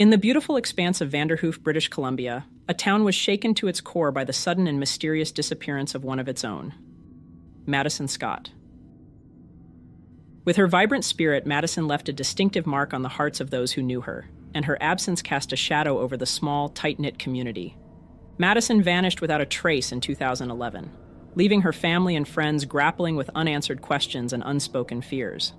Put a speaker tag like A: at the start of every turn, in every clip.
A: In the beautiful expanse of Vanderhoof, British Columbia, a town was shaken to its core by the sudden and mysterious disappearance of one of its own, Madison Scott. With her vibrant spirit, Madison left a distinctive mark on the hearts of those who knew her, and her absence cast a shadow over the small, tight-knit community. Madison vanished without a trace in 2011, leaving her family and friends grappling with unanswered questions and unspoken fears.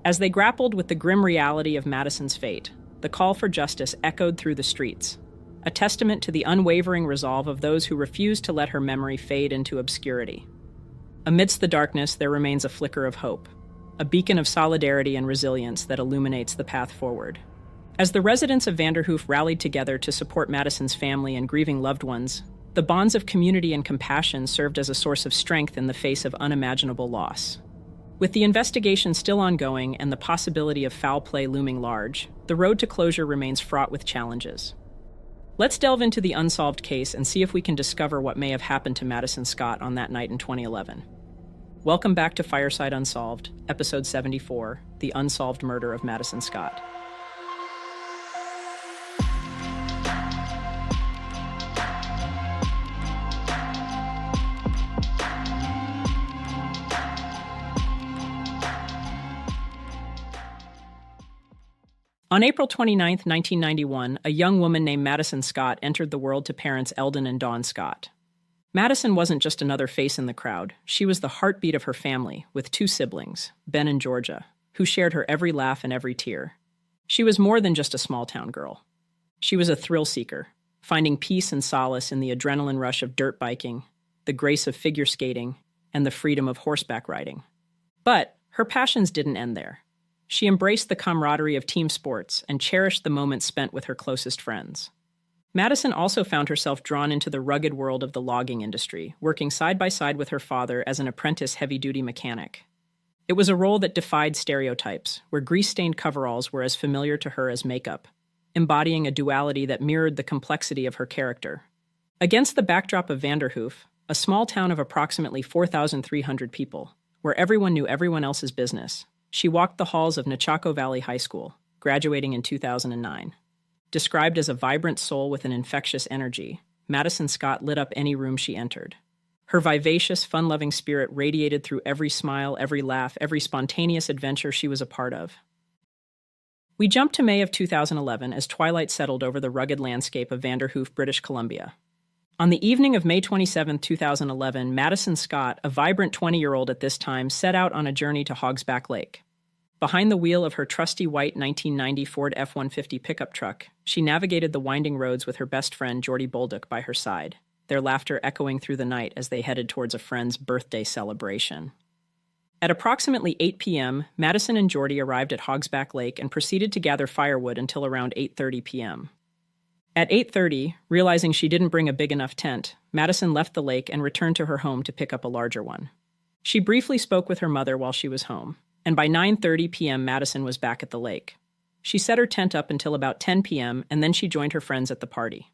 A: As they grappled with the grim reality of Madison's fate, the call for justice echoed through the streets, a testament to the unwavering resolve of those who refused to let her memory fade into obscurity. Amidst the darkness, there remains a flicker of hope, a beacon of solidarity and resilience that illuminates the path forward. As the residents of Vanderhoof rallied together to support Madison's family and grieving loved ones, the bonds of community and compassion served as a source of strength in the face of unimaginable loss. With the investigation still ongoing and the possibility of foul play looming large, the road to closure remains fraught with challenges. Let's delve into the unsolved case and see if we can discover what may have happened to Madison Scott on that night in 2011. Welcome back to Fireside Unsolved, Episode 74, The Unsolved Murder of Madison Scott. On April 29, 1991, a young woman named Madison Scott entered the world to parents Eldon and Dawn Scott. Madison wasn't just another face in the crowd. She was the heartbeat of her family, with two siblings, Ben and Georgia, who shared her every laugh and every tear. She was more than just a small-town girl. She was a thrill-seeker, finding peace and solace in the adrenaline rush of dirt biking, the grace of figure skating, and the freedom of horseback riding. But her passions didn't end there. She embraced the camaraderie of team sports and cherished the moments spent with her closest friends. Madison also found herself drawn into the rugged world of the logging industry, working side by side with her father as an apprentice heavy-duty mechanic. It was a role that defied stereotypes, where grease-stained coveralls were as familiar to her as makeup, embodying a duality that mirrored the complexity of her character. Against the backdrop of Vanderhoof, a small town of approximately 4,300 people, where everyone knew everyone else's business, she walked the halls of Nechako Valley High School, graduating in 2009. Described as a vibrant soul with an infectious energy, Madison Scott lit up any room she entered. Her vivacious, fun-loving spirit radiated through every smile, every laugh, every spontaneous adventure she was a part of. We jump to May of 2011 as twilight settled over the rugged landscape of Vanderhoof, British Columbia. On the evening of May 27, 2011, Madison Scott, a vibrant 20-year-old at this time, set out on a journey to Hogsback Lake. Behind the wheel of her trusty white 1990 Ford F-150 pickup truck, she navigated the winding roads with her best friend Jordy Bolduc by her side, their laughter echoing through the night as they headed towards a friend's birthday celebration. At approximately 8 p.m., Madison and Jordy arrived at Hogsback Lake and proceeded to gather firewood until around 8:30 p.m. At 8:30, realizing she didn't bring a big enough tent, Madison left the lake and returned to her home to pick up a larger one. She briefly spoke with her mother while she was home, and by 9:30 p.m. Madison was back at the lake. She set her tent up until about 10 p.m., and then she joined her friends at the party.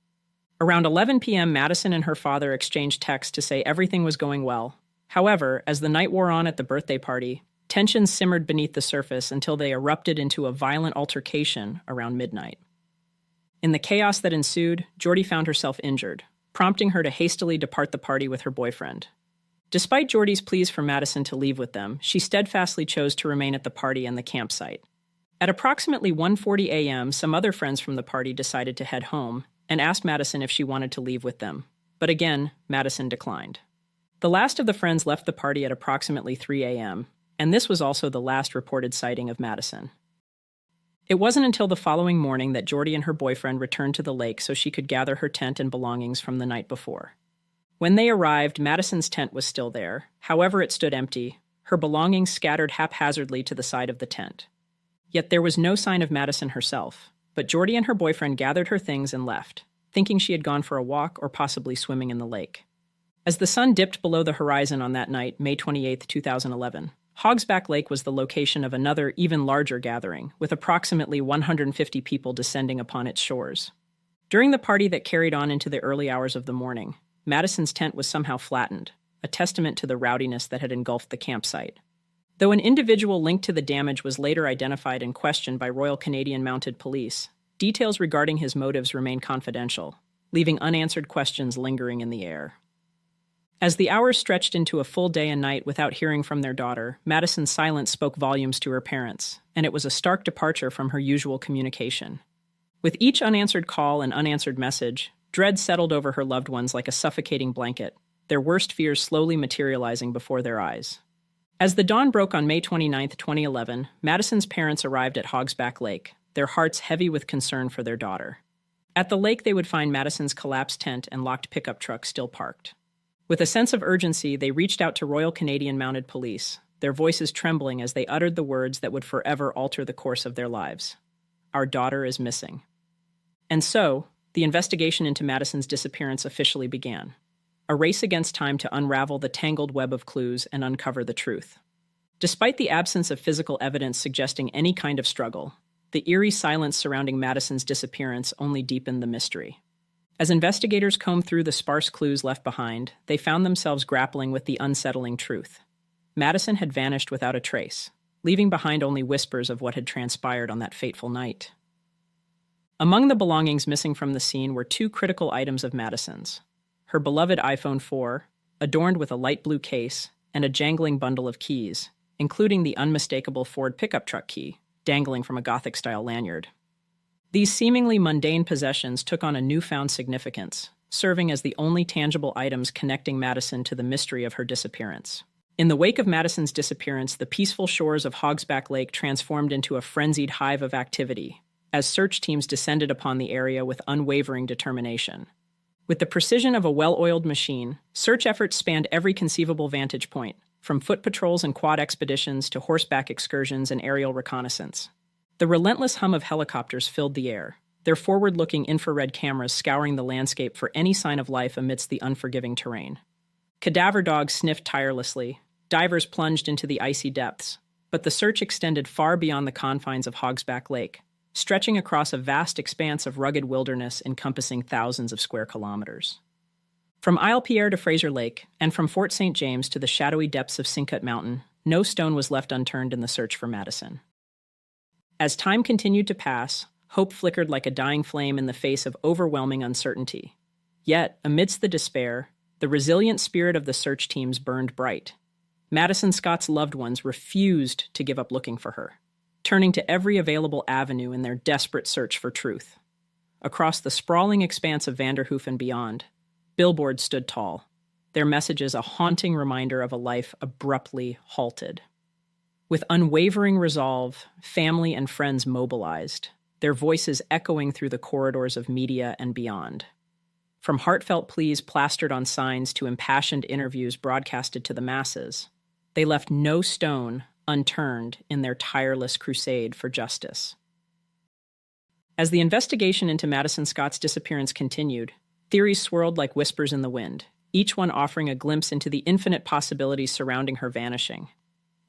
A: Around 11 p.m., Madison and her father exchanged texts to say everything was going well. However, as the night wore on at the birthday party, tensions simmered beneath the surface until they erupted into a violent altercation around midnight. In the chaos that ensued, Jordy found herself injured, prompting her to hastily depart the party with her boyfriend. Despite Jordy's pleas for Madison to leave with them, she steadfastly chose to remain at the party and the campsite. At approximately 1:40 a.m., some other friends from the party decided to head home and asked Madison if she wanted to leave with them. But again, Madison declined. The last of the friends left the party at approximately 3 a.m., and this was also the last reported sighting of Madison. It wasn't until the following morning that Jordy and her boyfriend returned to the lake so she could gather her tent and belongings from the night before. When they arrived, Madison's tent was still there. However, it stood empty, her belongings scattered haphazardly to the side of the tent. Yet there was no sign of Madison herself, but Jordy and her boyfriend gathered her things and left, thinking she had gone for a walk or possibly swimming in the lake. As the sun dipped below the horizon on that night, May 28, 2011, Hogsback Lake was the location of another, even larger gathering, with approximately 150 people descending upon its shores. During the party that carried on into the early hours of the morning, Madison's tent was somehow flattened, a testament to the rowdiness that had engulfed the campsite. Though an individual linked to the damage was later identified and questioned by Royal Canadian Mounted Police, details regarding his motives remain confidential, leaving unanswered questions lingering in the air. As the hours stretched into a full day and night without hearing from their daughter, Madison's silence spoke volumes to her parents, and it was a stark departure from her usual communication. With each unanswered call and unanswered message, dread settled over her loved ones like a suffocating blanket, their worst fears slowly materializing before their eyes. As the dawn broke on May 29, 2011, Madison's parents arrived at Hogsback Lake, their hearts heavy with concern for their daughter. At the lake, they would find Madison's collapsed tent and locked pickup truck still parked. With a sense of urgency, they reached out to Royal Canadian Mounted Police, their voices trembling as they uttered the words that would forever alter the course of their lives. Our daughter is missing. And so, the investigation into Madison's disappearance officially began. A race against time to unravel the tangled web of clues and uncover the truth. Despite the absence of physical evidence suggesting any kind of struggle, the eerie silence surrounding Madison's disappearance only deepened the mystery. As investigators combed through the sparse clues left behind, they found themselves grappling with the unsettling truth. Madison had vanished without a trace, leaving behind only whispers of what had transpired on that fateful night. Among the belongings missing from the scene were two critical items of Madison's: her beloved iPhone 4, adorned with a light blue case, and a jangling bundle of keys, including the unmistakable Ford pickup truck key, dangling from a Gothic-style lanyard. These seemingly mundane possessions took on a newfound significance, serving as the only tangible items connecting Madison to the mystery of her disappearance. In the wake of Madison's disappearance, the peaceful shores of Hogsback Lake transformed into a frenzied hive of activity, as search teams descended upon the area with unwavering determination. With the precision of a well-oiled machine, search efforts spanned every conceivable vantage point, from foot patrols and quad expeditions to horseback excursions and aerial reconnaissance. The relentless hum of helicopters filled the air, their forward-looking infrared cameras scouring the landscape for any sign of life amidst the unforgiving terrain. Cadaver dogs sniffed tirelessly, divers plunged into the icy depths, but the search extended far beyond the confines of Hogsback Lake, stretching across a vast expanse of rugged wilderness encompassing thousands of square kilometers. From Isle Pierre to Fraser Lake, and from Fort St. James to the shadowy depths of Sincut Mountain, no stone was left unturned in the search for Madison. As time continued to pass, hope flickered like a dying flame in the face of overwhelming uncertainty. Yet, amidst the despair, the resilient spirit of the search teams burned bright. Madison Scott's loved ones refused to give up looking for her, turning to every available avenue in their desperate search for truth. Across the sprawling expanse of Vanderhoof and beyond, billboards stood tall, their messages a haunting reminder of a life abruptly halted. With unwavering resolve, family and friends mobilized, their voices echoing through the corridors of media and beyond. From heartfelt pleas plastered on signs to impassioned interviews broadcasted to the masses, they left no stone unturned in their tireless crusade for justice. As the investigation into Madison Scott's disappearance continued, theories swirled like whispers in the wind, each one offering a glimpse into the infinite possibilities surrounding her vanishing.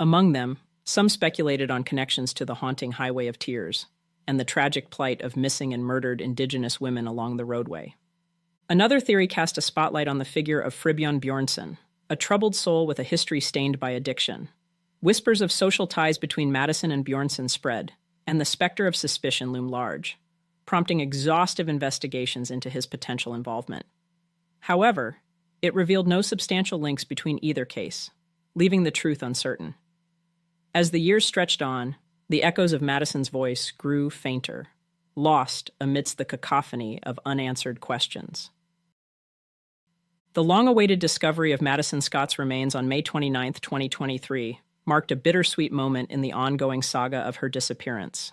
A: Among them, some speculated on connections to the haunting Highway of Tears and the tragic plight of missing and murdered Indigenous women along the roadway. Another theory cast a spotlight on the figure of Fribbjørn Bjørnson, a troubled soul with a history stained by addiction. Whispers of social ties between Madison and Bjørnson spread, and the specter of suspicion loomed large, prompting exhaustive investigations into his potential involvement. However, it revealed no substantial links between either case, leaving the truth uncertain. As the years stretched on, the echoes of Madison's voice grew fainter, lost amidst the cacophony of unanswered questions. The long-awaited discovery of Madison Scott's remains on May 29, 2023, marked a bittersweet moment in the ongoing saga of her disappearance.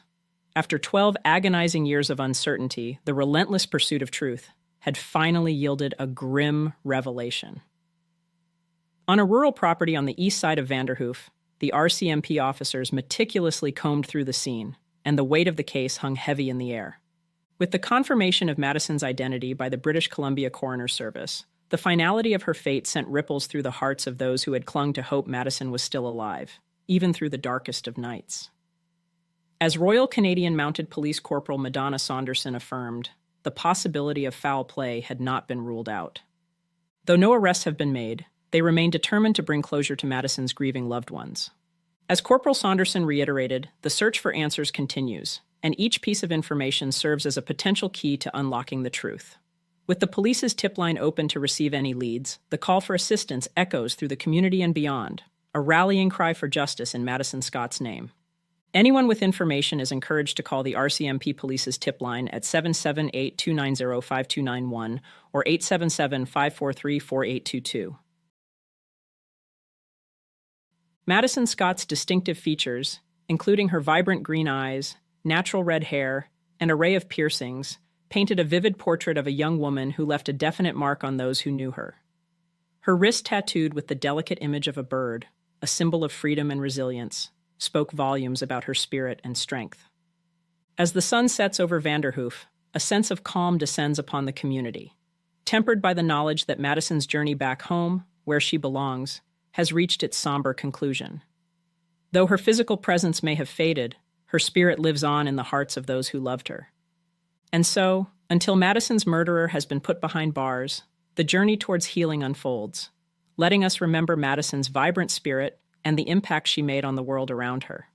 A: After 12 agonizing years of uncertainty, the relentless pursuit of truth had finally yielded a grim revelation. On a rural property on the east side of Vanderhoof, the RCMP officers meticulously combed through the scene, and the weight of the case hung heavy in the air. With the confirmation of Madison's identity by the British Columbia Coroner's Service, the finality of her fate sent ripples through the hearts of those who had clung to hope Madison was still alive, even through the darkest of nights. As Royal Canadian Mounted Police Corporal Madonna Saunderson affirmed, the possibility of foul play had not been ruled out. Though no arrests have been made, they remain determined to bring closure to Madison's grieving loved ones. As Corporal Saunderson reiterated, the search for answers continues, and each piece of information serves as a potential key to unlocking the truth. With the police's tip line open to receive any leads, the call for assistance echoes through the community and beyond, a rallying cry for justice in Madison Scott's name. Anyone with information is encouraged to call the RCMP Police's tip line at 778-290-5291 or 877-543-4822. Madison Scott's distinctive features, including her vibrant green eyes, natural red hair, and array of piercings, painted a vivid portrait of a young woman who left a definite mark on those who knew her. Her wrist tattooed with the delicate image of a bird, a symbol of freedom and resilience, spoke volumes about her spirit and strength. As the sun sets over Vanderhoof, a sense of calm descends upon the community, tempered by the knowledge that Madison's journey back home, where she belongs, has reached its somber conclusion. Though her physical presence may have faded, her spirit lives on in the hearts of those who loved her. And so, until Madison's murderer has been put behind bars, the journey towards healing unfolds, letting us remember Madison's vibrant spirit and the impact she made on the world around her.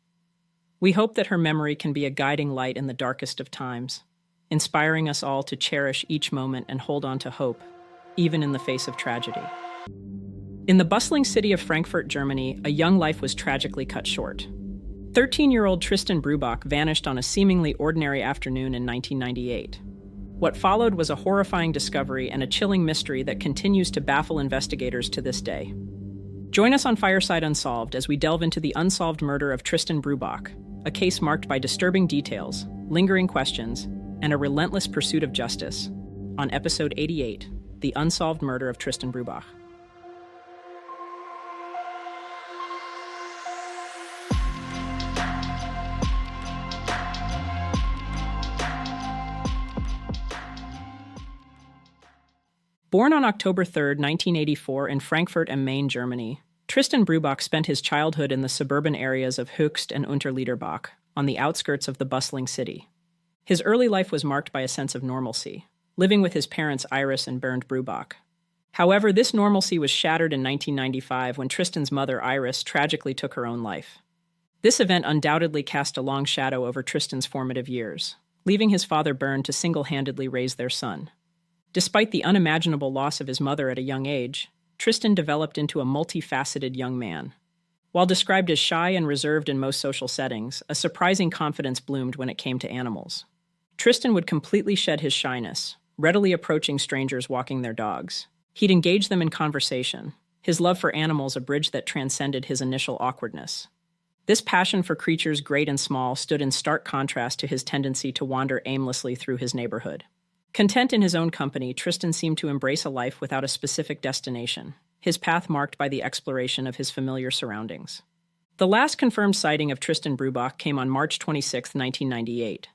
A: We hope that her memory can be a guiding light in the darkest of times, inspiring us all to cherish each moment and hold on to hope, even in the face of tragedy. In the bustling city of Frankfurt, Germany, a young life was tragically cut short. 13-year-old Tristan Brubach vanished on a seemingly ordinary afternoon in 1998. What followed was a horrifying discovery and a chilling mystery that continues to baffle investigators to this day. Join us on Fireside Unsolved as we delve into the unsolved murder of Tristan Brubach, a case marked by disturbing details, lingering questions, and a relentless pursuit of justice, on Episode 88, The Unsolved Murder of Tristan Brubach. Born on October 3, 1984 in Frankfurt am Main, Germany, Tristan Brubach spent his childhood in the suburban areas of Höchst and Unterliederbach, on the outskirts of the bustling city. His early life was marked by a sense of normalcy, living with his parents Iris and Bernd Brubach. However, this normalcy was shattered in 1995 when Tristan's mother Iris tragically took her own life. This event undoubtedly cast a long shadow over Tristan's formative years, leaving his father Bernd to single-handedly raise their son. Despite the unimaginable loss of his mother at a young age, Tristan developed into a multifaceted young man. While described as shy and reserved in most social settings, a surprising confidence bloomed when it came to animals. Tristan would completely shed his shyness, readily approaching strangers walking their dogs. He'd engage them in conversation, his love for animals a bridge that transcended his initial awkwardness. This passion for creatures great and small stood in stark contrast to his tendency to wander aimlessly through his neighborhood. Content in his own company, Tristan seemed to embrace a life without a specific destination, his path marked by the exploration of his familiar surroundings. The last confirmed sighting of Tristan Brubach came on March 26, 1998.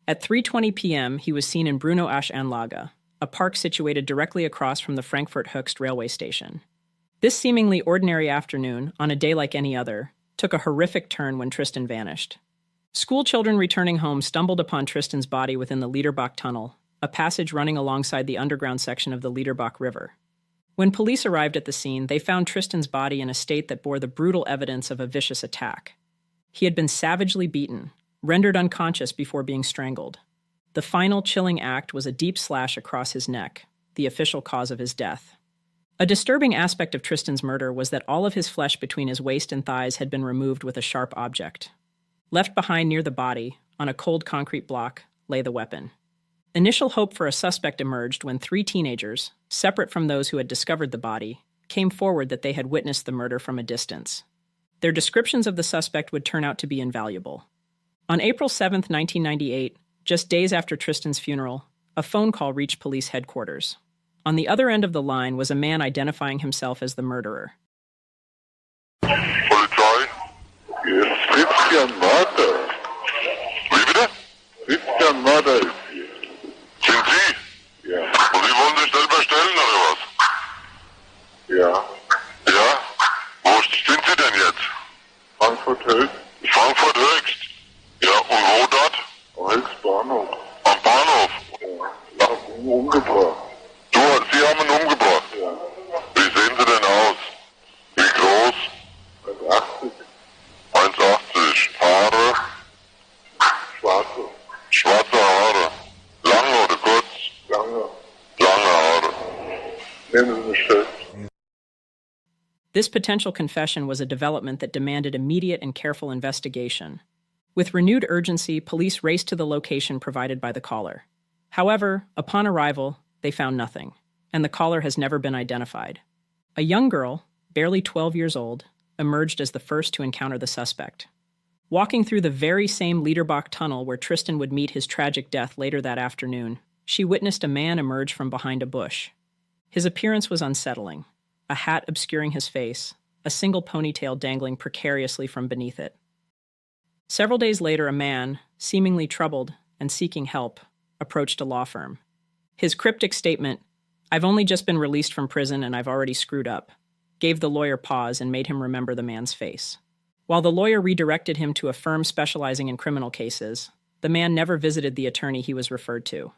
A: At 3:20 p.m., he was seen in Bruno-Asch-Anlage, a park situated directly across from the Frankfurt Höchst railway station. This seemingly ordinary afternoon, on a day like any other, took a horrific turn when Tristan vanished. School children returning home stumbled upon Tristan's body within the Liederbach tunnel, a passage running alongside the underground section of the Liederbach River. When police arrived at the scene, they found Tristan's body in a state that bore the brutal evidence of a vicious attack. He had been savagely beaten, rendered unconscious before being strangled. The final chilling act was a deep slash across his neck, the official cause of his death. A disturbing aspect of Tristan's murder was that all of his flesh between his waist and thighs had been removed with a sharp object. Left behind near the body, on a cold concrete block, lay the weapon. Initial hope for a suspect emerged when 3 teenagers, separate from those who had discovered the body, came forward that they had witnessed the murder from a distance. Their descriptions of the suspect would turn out to be invaluable. On April 7, 1998, just days after Tristan's funeral, a phone call reached police headquarters. On the other end of the line was a man identifying himself as the murderer.
B: Polizei? Yes, Tristan Mörder. Wie bitte? Tristan Mörder ist hier. Sind Sie? Ja. Und Sie wollen sich selber stellen, oder was? Ja. Ja? Wo sind Sie denn jetzt? Frankfurt Höchst. Frankfurt Höchst? Ja, und wo dort? Am Höchst Bahnhof. Am Bahnhof? Ja. Umgebracht. Sie haben ihn umgebracht? Ja. Wie sehen Sie denn aus? Wie groß? 1,80. 1,80. Haare? kennen Sie mich selbst.
A: This potential confession was a development that demanded immediate and careful investigation. With renewed urgency, police raced to the location provided by the caller. However, upon arrival, they found nothing, and the caller has never been identified. A young girl, barely 12 years old, emerged as the first to encounter the suspect. Walking through the very same Brubach tunnel where Tristan would meet his tragic death later that afternoon, she witnessed a man emerge from behind a bush. His appearance was unsettling, a hat obscuring his face, a single ponytail dangling precariously from beneath it. Several days later, a man, seemingly troubled and seeking help, approached a law firm. His cryptic statement, "I've only just been released from prison and I've already screwed up," gave the lawyer pause and made him remember the man's face. While the lawyer redirected him to a firm specializing in criminal cases, the man never visited the attorney he was referred to.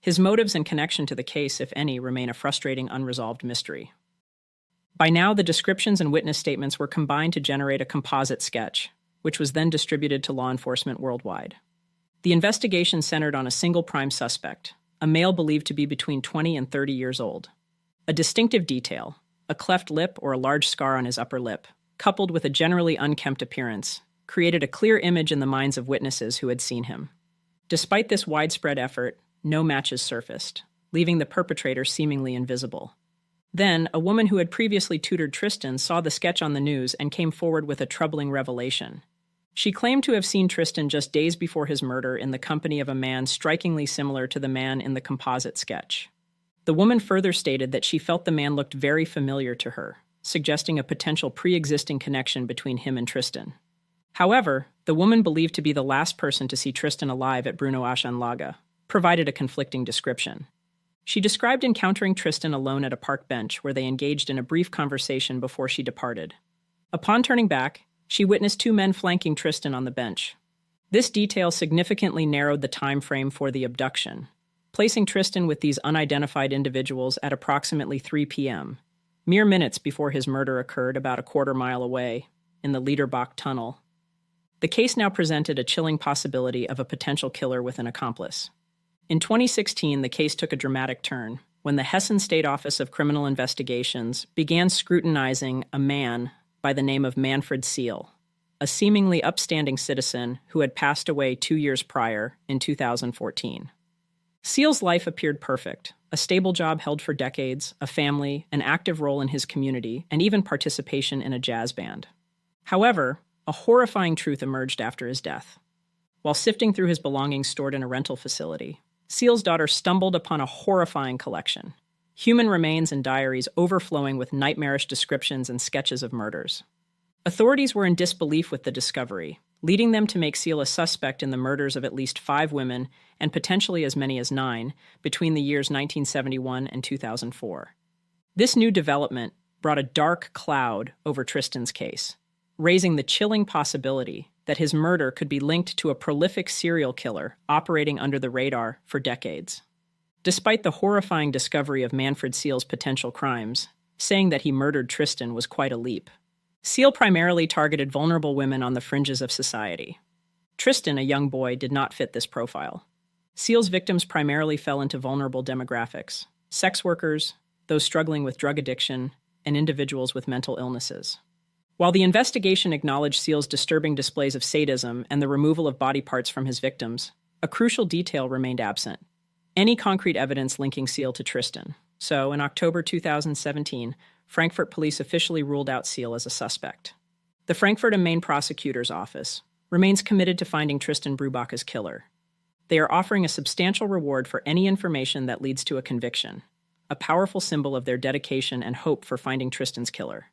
A: His motives and connection to the case, if any, remain a frustrating, unresolved mystery. By now, the descriptions and witness statements were combined to generate a composite sketch, which was then distributed to law enforcement worldwide. The investigation centered on a single prime suspect, a male believed to be between 20 and 30 years old. A distinctive detail, a cleft lip or a large scar on his upper lip, coupled with a generally unkempt appearance, created a clear image in the minds of witnesses who had seen him. Despite this widespread effort, no matches surfaced, leaving the perpetrator seemingly invisible. Then, a woman who had previously tutored Tristan saw the sketch on the news and came forward with a troubling revelation. She claimed to have seen Tristan just days before his murder in the company of a man strikingly similar to the man in the composite sketch. The woman further stated that she felt the man looked very familiar to her, suggesting a potential pre-existing connection between him and Tristan. However, the woman believed to be the last person to see Tristan alive at Bruno-Aschanlage provided a conflicting description. She described encountering Tristan alone at a park bench where they engaged in a brief conversation before she departed. Upon turning back, she witnessed two men flanking Tristan on the bench. This detail significantly narrowed the time frame for the abduction, placing Tristan with these unidentified individuals at approximately 3 p.m., mere minutes before his murder occurred about a quarter-mile away, in the Brubach tunnel. The case now presented a chilling possibility of a potential killer with an accomplice. In 2016, the case took a dramatic turn when the Hessen State Office of Criminal Investigations began scrutinizing a man by the name of Manfred Seal, a seemingly upstanding citizen who had passed away 2 years prior, in 2014. Seal's life appeared perfect: a stable job held for decades, a family, an active role in his community, and even participation in a jazz band. However, a horrifying truth emerged after his death. While sifting through his belongings stored in a rental facility, Seal's daughter stumbled upon a horrifying collection: human remains and diaries overflowing with nightmarish descriptions and sketches of murders. Authorities were in disbelief with the discovery, leading them to make Seal a suspect in the murders of at least 5 women and potentially as many as 9 between the years 1971 and 2004. This new development brought a dark cloud over Tristan's case, raising the chilling possibility that his murder could be linked to a prolific serial killer operating under the radar for decades. Despite the horrifying discovery of Manfred Seal's potential crimes, saying that he murdered Tristan was quite a leap. Seal primarily targeted vulnerable women on the fringes of society. Tristan, a young boy, did not fit this profile. Seal's victims primarily fell into vulnerable demographics: sex workers, those struggling with drug addiction, and individuals with mental illnesses. While the investigation acknowledged Seal's disturbing displays of sadism and the removal of body parts from his victims, a crucial detail remained absent: any concrete evidence linking Seal to Tristan. So, in October 2017, Frankfurt police officially ruled out Seal as a suspect. The Frankfurt and Main Prosecutor's Office remains committed to finding Tristan Brubach's killer. They are offering a substantial reward for any information that leads to a conviction, a powerful symbol of their dedication and hope for finding Tristan's killer.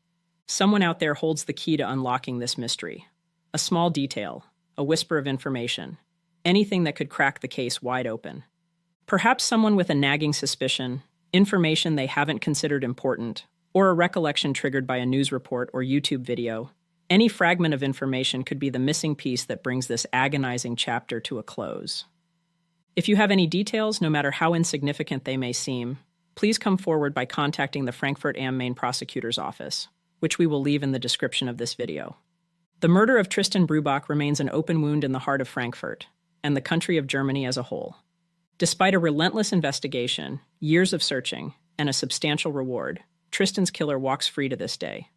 A: Someone out there holds the key to unlocking this mystery. A small detail, a whisper of information, anything that could crack the case wide open. Perhaps someone with a nagging suspicion, information they haven't considered important, or a recollection triggered by a news report or YouTube video. Any fragment of information could be the missing piece that brings this agonizing chapter to a close. If you have any details, no matter how insignificant they may seem, please come forward by contacting the Frankfurt am Main Prosecutor's Office, which we will leave in the description of this video. The murder of Tristan Brubach remains an open wound in the heart of Frankfurt, and the country of Germany as a whole. Despite a relentless investigation, years of searching, and a substantial reward, Tristan's killer walks free to this day.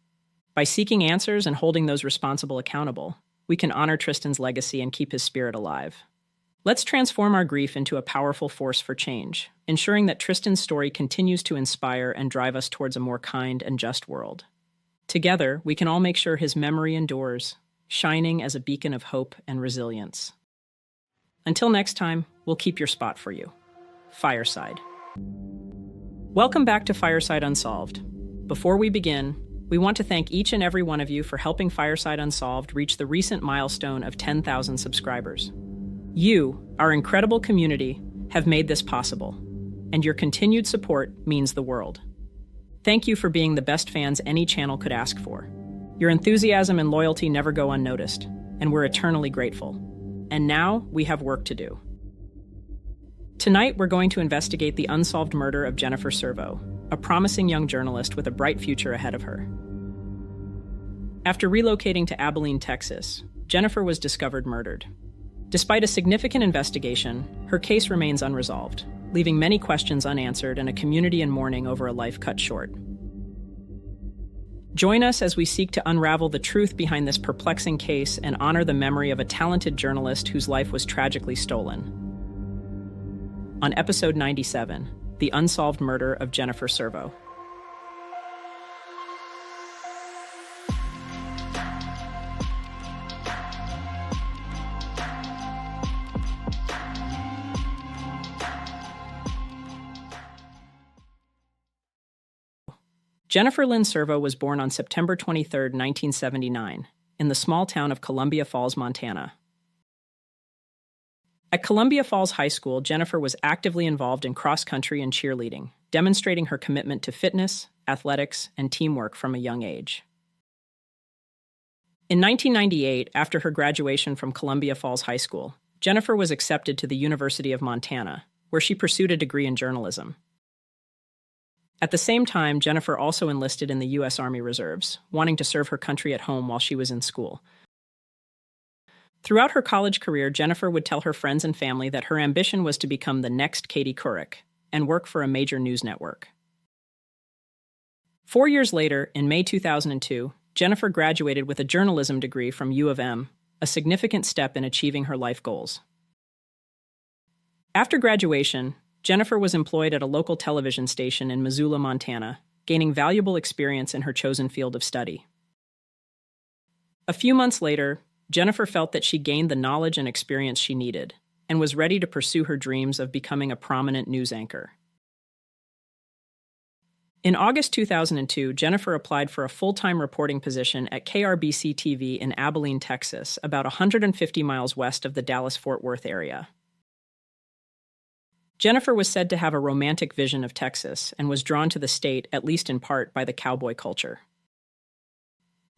A: By seeking answers and holding those responsible accountable, we can honor Tristan's legacy and keep his spirit alive. Let's transform our grief into a powerful force for change, ensuring that Tristan's story continues to inspire and drive us towards a more kind and just world. Together, we can all make sure his memory endures, shining as a beacon of hope and resilience. Until next time, we'll keep your spot for you. Fireside. Welcome back to Fireside Unsolved. Before we begin, we want to thank each and every one of you for helping Fireside Unsolved reach the recent milestone of 10,000 subscribers. You, our incredible community, have made this possible, and your continued support means the world. Thank you for being the best fans any channel could ask for. Your enthusiasm and loyalty never go unnoticed, and we're eternally grateful. And now, we have work to do. Tonight, we're going to investigate the unsolved murder of Jennifer Servo, a promising young journalist with a bright future ahead of her. After relocating to Abilene, Texas, Jennifer was discovered murdered. Despite a significant investigation, her case remains unresolved, leaving many questions unanswered and a community in mourning over a life cut short. Join us as we seek to unravel the truth behind this perplexing case and honor the memory of a talented journalist whose life was tragically stolen. On episode 97, The Unsolved Murder of Jennifer Servo. Jennifer Lynn Servo was born on September 23, 1979, in the small town of Columbia Falls, Montana. At Columbia Falls High School, Jennifer was actively involved in cross-country and cheerleading, demonstrating her commitment to fitness, athletics, and teamwork from a young age. In 1998, after her graduation from Columbia Falls High School, Jennifer was accepted to the University of Montana, where she pursued a degree in journalism. At the same time, Jennifer also enlisted in the U.S. Army Reserves, wanting to serve her country at home while she was in school. Throughout her college career, Jennifer would tell her friends and family that her ambition was to become the next Katie Couric and work for a major news network. 4 years later, in May 2002, Jennifer graduated with a journalism degree from U of M, a significant step in achieving her life goals. After graduation, Jennifer was employed at a local television station in Missoula, Montana, gaining valuable experience in her chosen field of study. A few months later, Jennifer felt that she gained the knowledge and experience she needed, and was ready to pursue her dreams of becoming a prominent news anchor. In August 2002, Jennifer applied for a full-time reporting position at KRBC-TV in Abilene, Texas, about 150 miles west of the Dallas-Fort Worth area. Jennifer was said to have a romantic vision of Texas and was drawn to the state, at least in part, by the cowboy culture.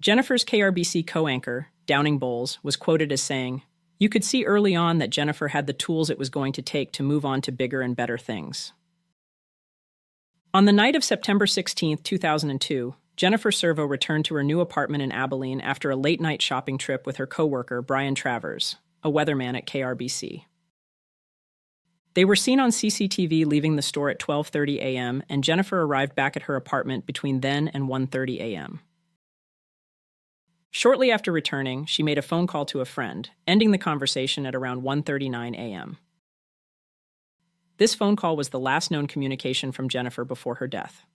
A: Jennifer's KRBC co-anchor, Downing Bowles, was quoted as saying, "You could see early on that Jennifer had the tools it was going to take to move on to bigger and better things." On the night of September 16, 2002, Jennifer Servo returned to her new apartment in Abilene after a late-night shopping trip with her coworker, Brian Travers, a weatherman at KRBC. They were seen on CCTV leaving the store at 12:30 a.m., and Jennifer arrived back at her apartment between then and 1:30 a.m. Shortly after returning, she made a phone call to a friend, ending the conversation at around 1:39 a.m. This phone call was the last known communication from Jennifer before her death.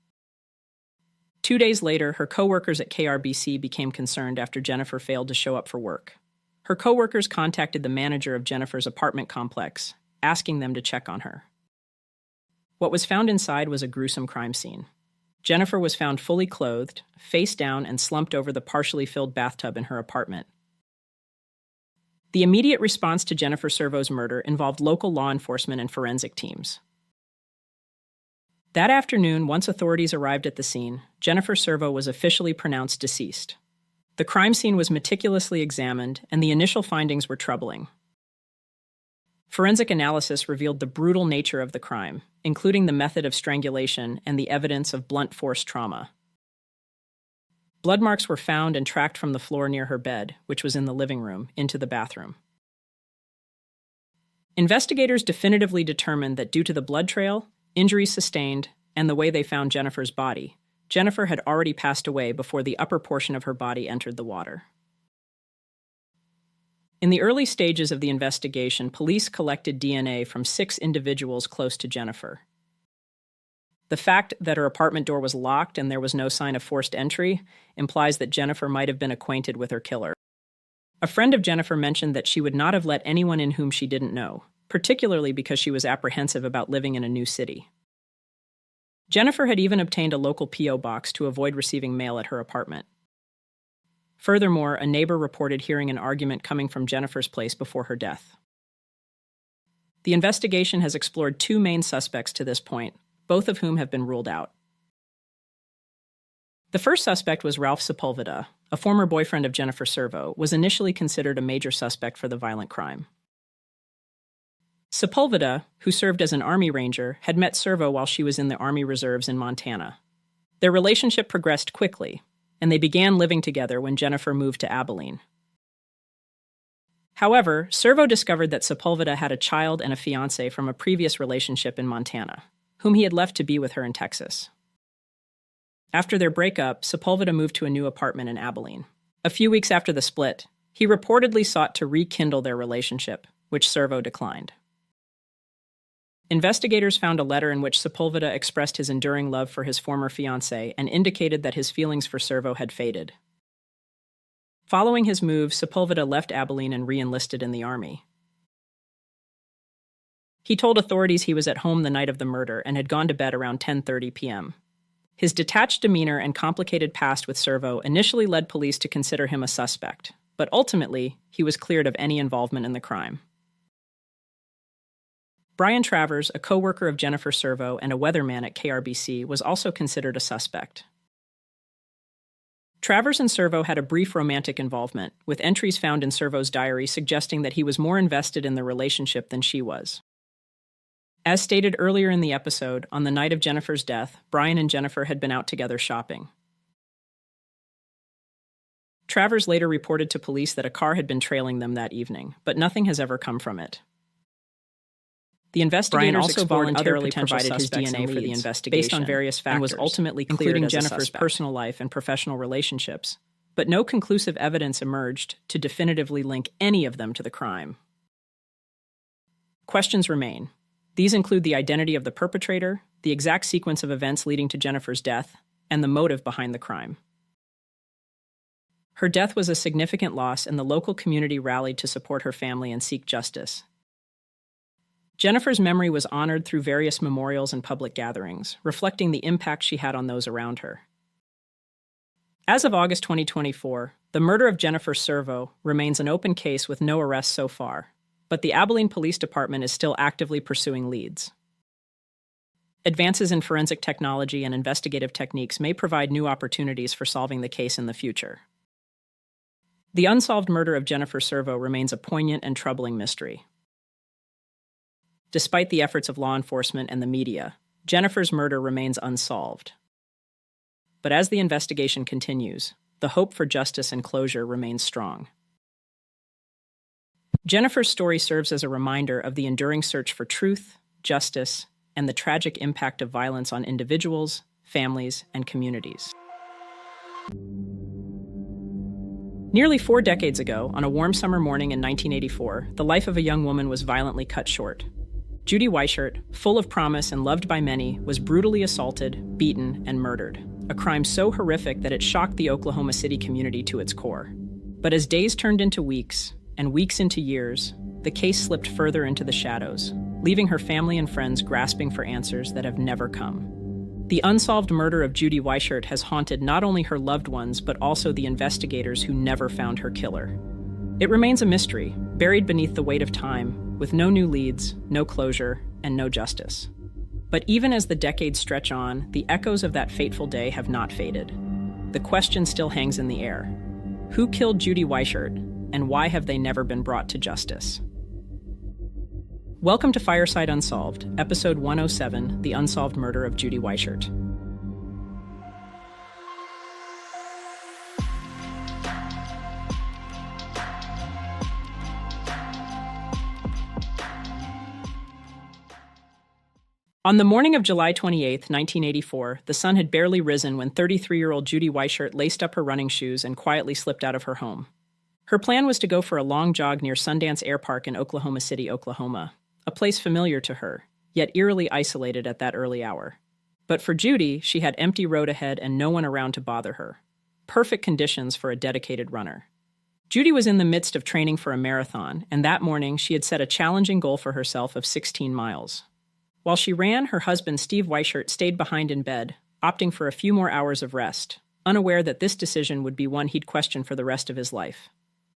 A: 2 days later, her coworkers at KRBC became concerned after Jennifer failed to show up for work. Her coworkers contacted the manager of Jennifer's apartment complex, asking them to check on her. What was found inside was a gruesome crime scene. Jennifer was found fully clothed, face down, and slumped over the partially filled bathtub in her apartment. The immediate response to Jennifer Servo's murder involved local law enforcement and forensic teams. That afternoon, once authorities arrived at the scene, Jennifer Servo was officially pronounced deceased. The crime scene was meticulously examined, and the initial findings were troubling. Forensic analysis revealed the brutal nature of the crime, including the method of strangulation and the evidence of blunt force trauma. Blood marks were found and tracked from the floor near her bed, which was in the living room, into the bathroom. Investigators definitively determined that due to the blood trail, injuries sustained, and the way they found Jennifer's body. Jennifer had already passed away before the upper portion of her body entered the water. In the early stages of the investigation, police collected DNA from 6 individuals close to Jennifer. The fact that her apartment door was locked and there was no sign of forced entry implies that Jennifer might have been acquainted with her killer. A friend of Jennifer mentioned that she would not have let anyone in whom she didn't know, particularly because she was apprehensive about living in a new city. Jennifer had even obtained a local P.O. box to avoid receiving mail at her apartment. Furthermore, a neighbor reported hearing an argument coming from Jennifer's place before her death. The investigation has explored 2 main suspects to this point, both of whom have been ruled out. The first suspect was Ralph Sepulveda, a former boyfriend of Jennifer Servo, was initially considered a major suspect for the violent crime. Sepulveda, who served as an Army Ranger, had met Servo while she was in the Army Reserves in Montana. Their relationship progressed quickly, and they began living together when Jennifer moved to Abilene. However, Servo discovered that Sepulveda had a child and a fiancé from a previous relationship in Montana, whom he had left to be with her in Texas. After their breakup, Sepulveda moved to a new apartment in Abilene. A few weeks after the split, he reportedly sought to rekindle their relationship, which Servo declined. Investigators found a letter in which Sepulveda expressed his enduring love for his former fiancée and indicated that his feelings for Servo had faded. Following his move, Sepulveda left Abilene and re-enlisted in the Army. He told authorities he was at home the night of the murder and had gone to bed around 10:30 p.m. His detached demeanor and complicated past with Servo initially led police to consider him a suspect, but ultimately, he was cleared of any involvement in the crime. Brian Travers, a co-worker of Jennifer Servo and a weatherman at KRBC, was also considered a suspect. Travers and Servo had a brief romantic involvement, with entries found in Servo's diary suggesting that he was more invested in the relationship than she was. As stated earlier in the episode, on the night of Jennifer's death, Brian and Jennifer had been out together shopping. Travers later reported to police that a car had been trailing them that evening, but nothing has ever come from it. The investigators also voluntarily provided his DNA for the investigation based on various factors, and was ultimately cleared including Jennifer's personal life and professional relationships, but no conclusive evidence emerged to definitively link any of them to the crime. Questions remain. These include the identity of the perpetrator, the exact sequence of events leading to Jennifer's death, and the motive behind the crime. Her death was a significant loss, and the local community rallied to support her family and seek justice. Jennifer's memory was honored through various memorials and public gatherings, reflecting the impact she had on those around her. As of August 2024, the murder of Jennifer Servo remains an open case with no arrests so far, but the Abilene Police Department is still actively pursuing leads. Advances in forensic technology and investigative techniques may provide new opportunities for solving the case in the future. The unsolved murder of Jennifer Servo remains a poignant and troubling mystery. Despite the efforts of law enforcement and the media, Jennifer's murder remains unsolved. But as the investigation continues, the hope for justice and closure remains strong. Jennifer's story serves as a reminder of the enduring search for truth, justice, and the tragic impact of violence on individuals, families, and communities. Nearly 4 decades ago, on a warm summer morning in 1984, the life of a young woman was violently cut short. Judy Weichert, full of promise and loved by many, was brutally assaulted, beaten, and murdered, a crime so horrific that it shocked the Oklahoma City community to its core. But as days turned into weeks, and weeks into years, the case slipped further into the shadows, leaving her family and friends grasping for answers that have never come. The unsolved murder of Judy Weichert has haunted not only her loved ones, but also the investigators who never found her killer. It remains a mystery, buried beneath the weight of time, with no new leads, no closure, and no justice. But even as the decades stretch on, the echoes of that fateful day have not faded. The question still hangs in the air. Who killed Judy Weichert, and why have they never been brought to justice? Welcome to Fireside Unsolved, Episode 107, The Unsolved Murder of Judy Weichert. On the morning of July 28, 1984, the sun had barely risen when 33-year-old Judy Weichert laced up her running shoes and quietly slipped out of her home. Her plan was to go for a long jog near Sundance Air Park in Oklahoma City, Oklahoma, a place familiar to her, yet eerily isolated at that early hour. But for Judy, she had empty road ahead and no one around to bother her. Perfect conditions for a dedicated runner. Judy was in the midst of training for a marathon, and that morning she had set a challenging goal for herself of 16 miles. While she ran, her husband, Steve Weichert, stayed behind in bed, opting for a few more hours of rest, unaware that this decision would be one he'd question for the rest of his life.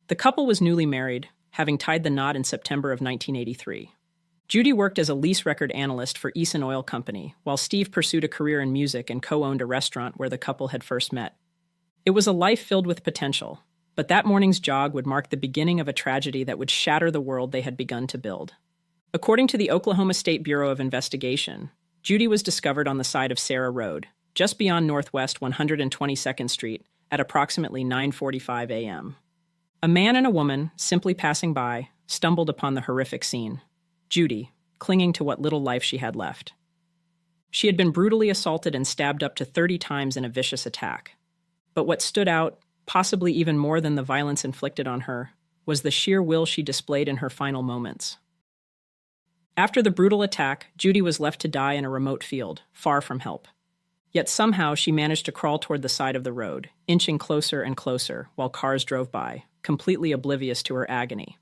A: The couple was newly married, having tied the knot in September of 1983. Judy worked as a lease record analyst for Eason Oil Company, while Steve pursued a career in music and co-owned a restaurant where the couple had first met. It was a life filled with potential, but that morning's jog would mark the beginning of a tragedy that would shatter the world they had begun to build. According to the Oklahoma State Bureau of Investigation, Judy was discovered on the side of Sarah Road, just beyond Northwest 122nd Street, at approximately 9:45 a.m. A man and a woman, simply passing by, stumbled upon the horrific scene. Judy, clinging to what little life she had left. She had been brutally assaulted and stabbed up to 30 times in a vicious attack. But what stood out, possibly even more than the violence inflicted on her, was the sheer will she displayed in her final moments. After the brutal attack, Judy was left to die in a remote field, far from help. Yet somehow she managed to crawl toward the side of the road, inching closer and closer while cars drove by, completely oblivious to her agony.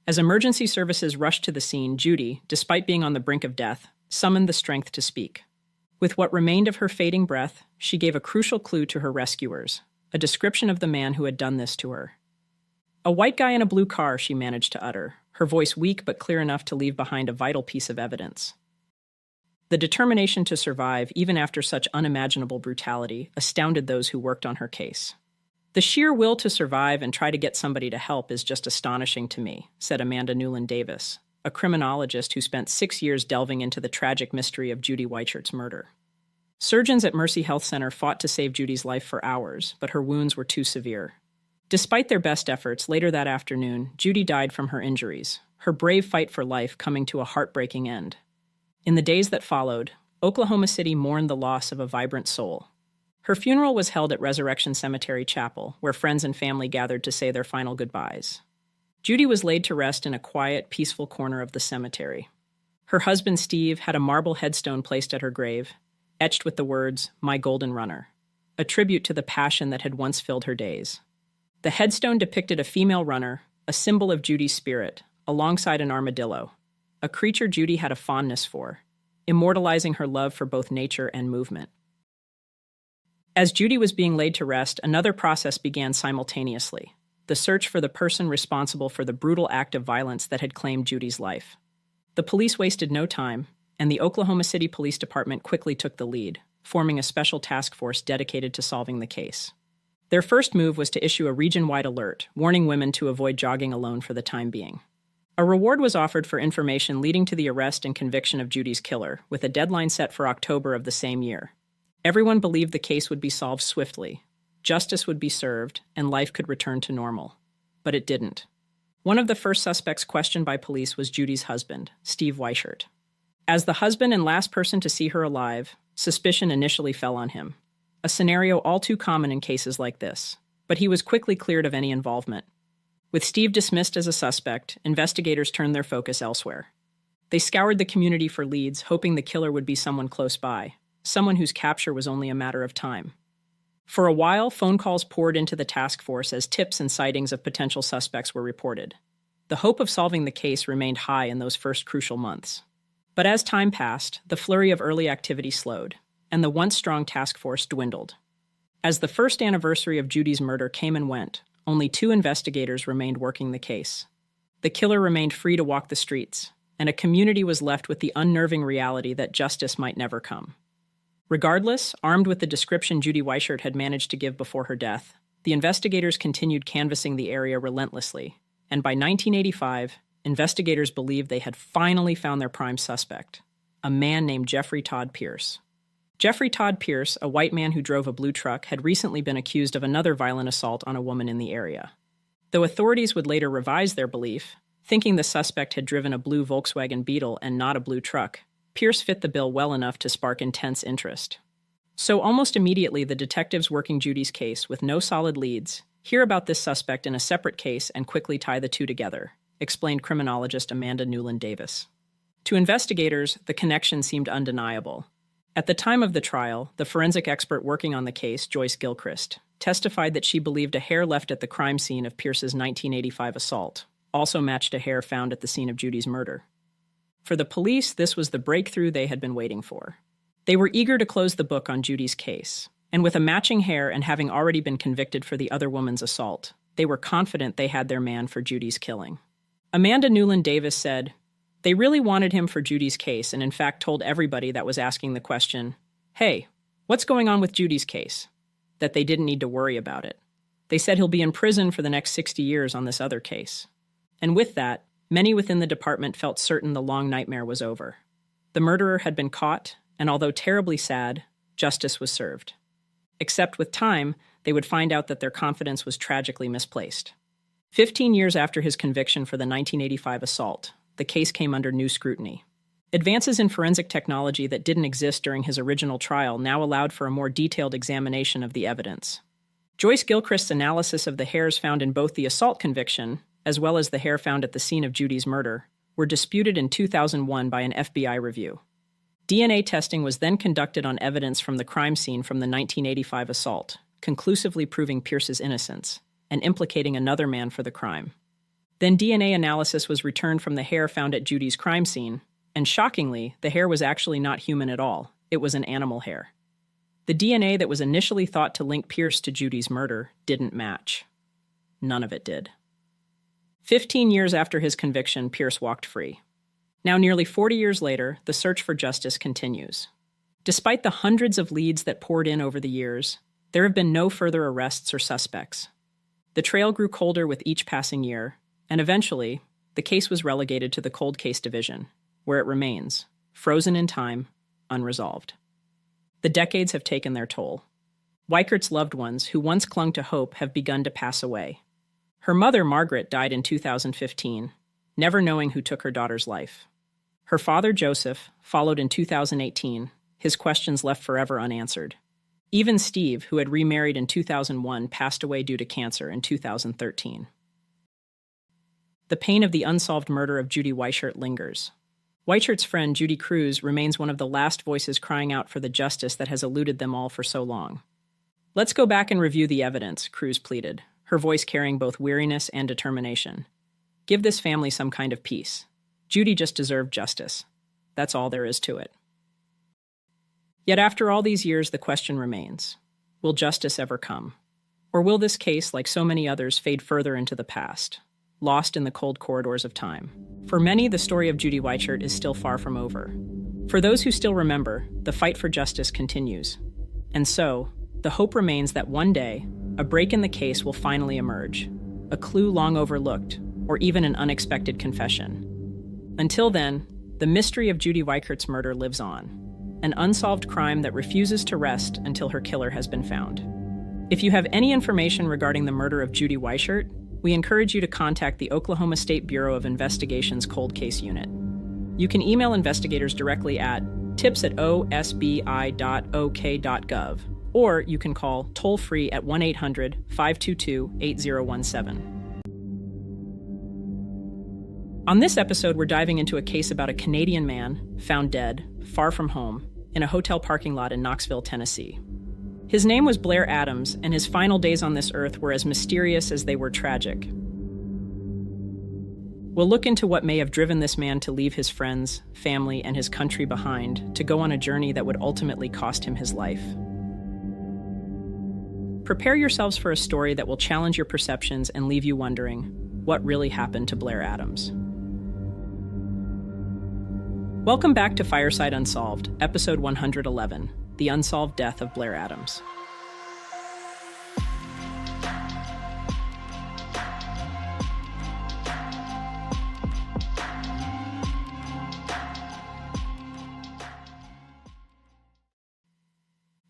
A: As emergency services rushed to the scene, Judy, despite being on the brink of death, summoned the strength to speak. With what remained of her fading breath, she gave a crucial clue to her rescuers, a description of the man who had done this to her. "A white guy in a blue car," she managed to utter, her voice weak but clear enough to leave behind a vital piece of evidence. The determination to survive, even after such unimaginable brutality, astounded those who worked on her case. "The sheer will to survive and try to get somebody to help is just astonishing to me," said Amanda Newland Davis, a criminologist who spent 6 years delving into the tragic mystery of Judy Weichert's murder. Surgeons at Mercy Health Center fought to save Judy's life for hours, but her wounds were too severe. Despite their best efforts, later that afternoon, Judy died from her injuries, her brave fight for life coming to a heartbreaking end. In the days that followed, Oklahoma City mourned the loss of a vibrant soul. Her funeral was held at Resurrection Cemetery Chapel, where friends and family gathered to say their final goodbyes. Judy was laid to rest in a quiet, peaceful corner of the cemetery. Her husband, Steve, had a marble headstone placed at her grave, etched with the words, "My Golden Runner," a tribute to the passion that had once filled her days. The headstone depicted a female runner, a symbol of Judy's spirit, alongside an armadillo, a creature Judy had a fondness for, immortalizing her love for both nature and movement. As Judy was being laid to rest, another process began simultaneously, the search for the person responsible for the brutal act of violence that had claimed Judy's life. The police wasted no time, and the Oklahoma City Police Department quickly took the lead, forming a special task force dedicated to solving the case. Their first move was to issue a region-wide alert, warning women to avoid jogging alone for the time being. A reward was offered for information leading to the arrest and conviction of Judy's killer, with a deadline set for October of the same year. Everyone believed the case would be solved swiftly, justice would be served, and life could return to normal. But it didn't. One of the first suspects questioned by police was Judy's husband, Steve Weichert. As the husband and last person to see her alive, suspicion initially fell on him. A scenario all too common in cases like this, but he was quickly cleared of any involvement. With Steve dismissed as a suspect, investigators turned their focus elsewhere. They scoured the community for leads, hoping the killer would be someone close by, someone whose capture was only a matter of time. For a while, phone calls poured into the task force as tips and sightings of potential suspects were reported. The hope of solving the case remained high in those first crucial months. But as time passed, the flurry of early activity slowed, and the once-strong task force dwindled. As the first anniversary of Judy's murder came and went, only 2 investigators remained working the case. The killer remained free to walk the streets, and a community was left with the unnerving reality that justice might never come. Regardless, armed with the description Judy Weichert had managed to give before her death, the investigators continued canvassing the area relentlessly, and by 1985, investigators believed they had finally found their prime suspect, a man named Jeffrey Todd Pierce. Jeffrey Todd Pierce, a white man who drove a blue truck, had recently been accused of another violent assault on a woman in the area. Though authorities would later revise their belief, thinking the suspect had driven a blue Volkswagen Beetle and not a blue truck, Pierce fit the bill well enough to spark intense interest. So almost immediately, the detectives working Judy's case with no solid leads hear about this suspect in a separate case and quickly tie the two together, explained criminologist Amanda Newland Davis. To investigators, the connection seemed undeniable. At the time of the trial, the forensic expert working on the case, Joyce Gilchrist, testified that she believed a hair left at the crime scene of Pierce's 1985 assault also matched a hair found at the scene of Judy's murder. For the police, this was the breakthrough they had been waiting for. They were eager to close the book on Judy's case, and with a matching hair and having already been convicted for the other woman's assault, they were confident they had their man for Judy's killing. Amanda Newland Davis said, "They really wanted him for Judy's case and in fact told everybody that was asking the question, 'Hey, what's going on with Judy's case?' that they didn't need to worry about it. They said he'll be in prison for the next 60 years on this other case." And with that, many within the department felt certain the long nightmare was over. The murderer had been caught, and although terribly sad, justice was served. Except with time, they would find out that their confidence was tragically misplaced. 15 years after his conviction for the 1985 assault, the case came under new scrutiny. Advances in forensic technology that didn't exist during his original trial now allowed for a more detailed examination of the evidence. Joyce Gilchrist's analysis of the hairs found in both the assault conviction, as well as the hair found at the scene of Judy's murder, were disputed in 2001 by an FBI review. DNA testing was then conducted on evidence from the crime scene from the 1985 assault, conclusively proving Pierce's innocence and implicating another man for the crime. Then DNA analysis was returned from the hair found at Judy's crime scene, and shockingly, the hair was actually not human at all. It was an animal hair. The DNA that was initially thought to link Pierce to Judy's murder didn't match. None of it did. 15 years after his conviction, Pierce walked free. Now, nearly 40 years later, the search for justice continues. Despite the hundreds of leads that poured in over the years, there have been no further arrests or suspects. The trail grew colder with each passing year, and eventually, the case was relegated to the cold case division, where it remains, frozen in time, unresolved. The decades have taken their toll. Weichert's loved ones, who once clung to hope, have begun to pass away. Her mother, Margaret, died in 2015, never knowing who took her daughter's life. Her father, Joseph, followed in 2018, his questions left forever unanswered. Even Steve, who had remarried in 2001, passed away due to cancer in 2013. The pain of the unsolved murder of Judy Weichert lingers. Weichert's friend, Judy Cruz, remains one of the last voices crying out for the justice that has eluded them all for so long. "Let's go back and review the evidence," Cruz pleaded, her voice carrying both weariness and determination. "Give this family some kind of peace. Judy just deserved justice. That's all there is to it." Yet after all these years, the question remains, will justice ever come? Or will this case, like so many others, fade further into the past, lost in the cold corridors of time? For many, the story of Judy Weichert is still far from over. For those who still remember, the fight for justice continues. And so, the hope remains that one day, a break in the case will finally emerge, a clue long overlooked, or even an unexpected confession. Until then, the mystery of Judy Weichert's murder lives on, an unsolved crime that refuses to rest until her killer has been found. If you have any information regarding the murder of Judy Weichert, we encourage you to contact the Oklahoma State Bureau of Investigation's Cold Case Unit. You can email investigators directly at tips@osbi.ok.gov, or you can call toll-free at 1-800-522-8017. On this episode, we're diving into a case about a Canadian man found dead, far from home, in a hotel parking lot in Knoxville, Tennessee. His name was Blair Adams, and his final days on this earth were as mysterious as they were tragic. We'll look into what may have driven this man to leave his friends, family, and his country behind to go on a journey that would ultimately cost him his life. Prepare yourselves for a story that will challenge your perceptions and leave you wondering, what really happened to Blair Adams? Welcome back to Fireside Unsolved, episode 111, The Unsolved Death of Blair Adams.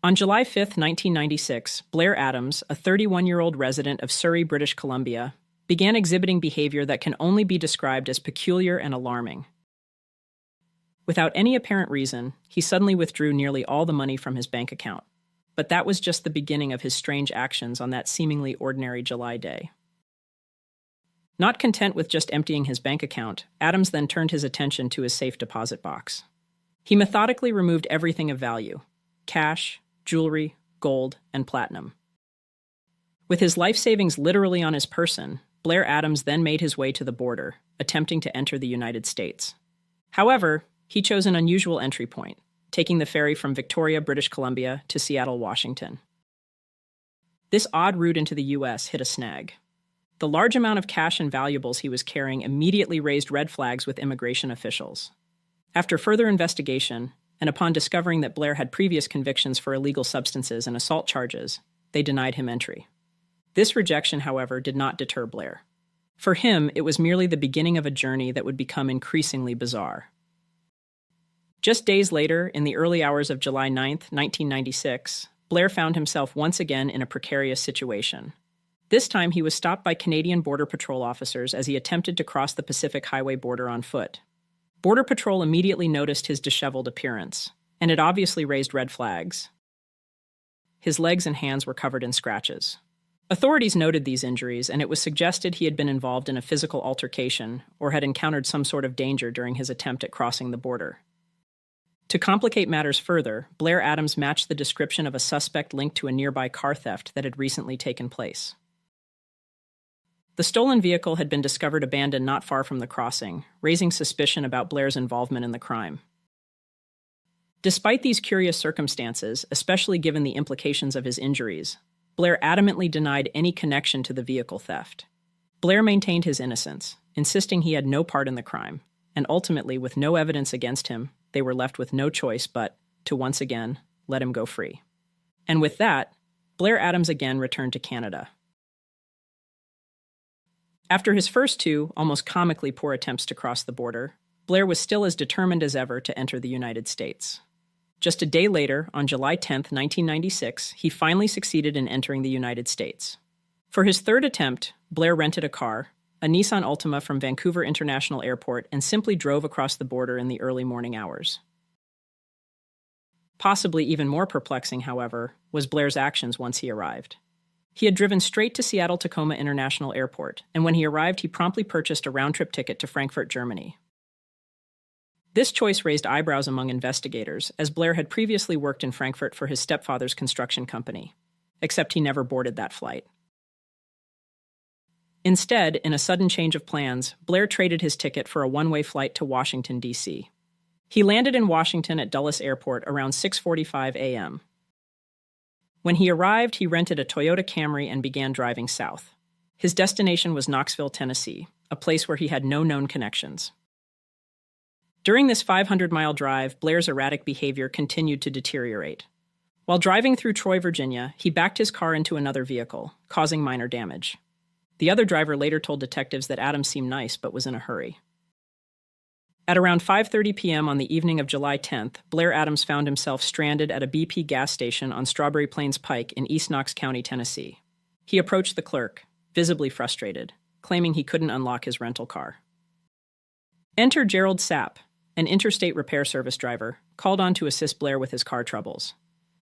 A: On July 5, 1996, Blair Adams, a 31-year-old resident of Surrey, British Columbia, began exhibiting behavior that can only be described as peculiar and alarming. Without any apparent reason, he suddenly withdrew nearly all the money from his bank account. But that was just the beginning of his strange actions on that seemingly ordinary July day. Not content with just emptying his bank account, Adams then turned his attention to his safe deposit box. He methodically removed everything of value: cash, jewelry, gold, and platinum. With his life savings literally on his person, Blair Adams then made his way to the border, attempting to enter the United States. However, he chose an unusual entry point, taking the ferry from Victoria, British Columbia, to Seattle, Washington. This odd route into the U.S. hit a snag. The large amount of cash and valuables he was carrying immediately raised red flags with immigration officials. After further investigation, and upon discovering that Blair had previous convictions for illegal substances and assault charges, they denied him entry. This rejection, however, did not deter Blair. For him, it was merely the beginning of a journey that would become increasingly bizarre. Just days later, in the early hours of July 9, 1996, Blair found himself once again in a precarious situation. This time, he was stopped by Canadian Border Patrol officers as he attempted to cross the Pacific Highway border on foot. Border Patrol immediately noticed his disheveled appearance, and it obviously raised red flags. His legs and hands were covered in scratches. Authorities noted these injuries, and it was suggested he had been involved in a physical altercation or had encountered some sort of danger during his attempt at crossing the border. To complicate matters further, Blair Adams matched the description of a suspect linked to a nearby car theft that had recently taken place. The stolen vehicle had been discovered abandoned not far from the crossing, raising suspicion about Blair's involvement in the crime. Despite these curious circumstances, especially given the implications of his injuries, Blair adamantly denied any connection to the vehicle theft. Blair maintained his innocence, insisting he had no part in the crime, and ultimately, with no evidence against him, they were left with no choice but to once again let him go free. And with that, Blair Adams again returned to Canada. After his first two, almost comically poor attempts to cross the border, Blair was still as determined as ever to enter the United States. Just a day later, on July 10, 1996, he finally succeeded in entering the United States. For his third attempt, Blair rented a car, a Nissan Altima from Vancouver International Airport, and simply drove across the border in the early morning hours. Possibly even more perplexing, however, was Blair's actions once he arrived. He had driven straight to Seattle-Tacoma International Airport, and when he arrived, he promptly purchased a round-trip ticket to Frankfurt, Germany. This choice raised eyebrows among investigators, as Blair had previously worked in Frankfurt for his stepfather's construction company, except he never boarded that flight. Instead, in a sudden change of plans, Blair traded his ticket for a one-way flight to Washington, D.C. He landed in Washington at Dulles Airport around 6:45 a.m. When he arrived, he rented a Toyota Camry and began driving south. His destination was Knoxville, Tennessee, a place where he had no known connections. During this 500-mile drive, Blair's erratic behavior continued to deteriorate. While driving through Troy, Virginia, he backed his car into another vehicle, causing minor damage. The other driver later told detectives that Adams seemed nice but was in a hurry. At around 5:30 p.m. on the evening of July 10th, Blair Adams found himself stranded at a BP gas station on Strawberry Plains Pike in East Knox County, Tennessee. He approached the clerk, visibly frustrated, claiming he couldn't unlock his rental car. Enter Gerald Sapp, an interstate repair service driver, called on to assist Blair with his car troubles.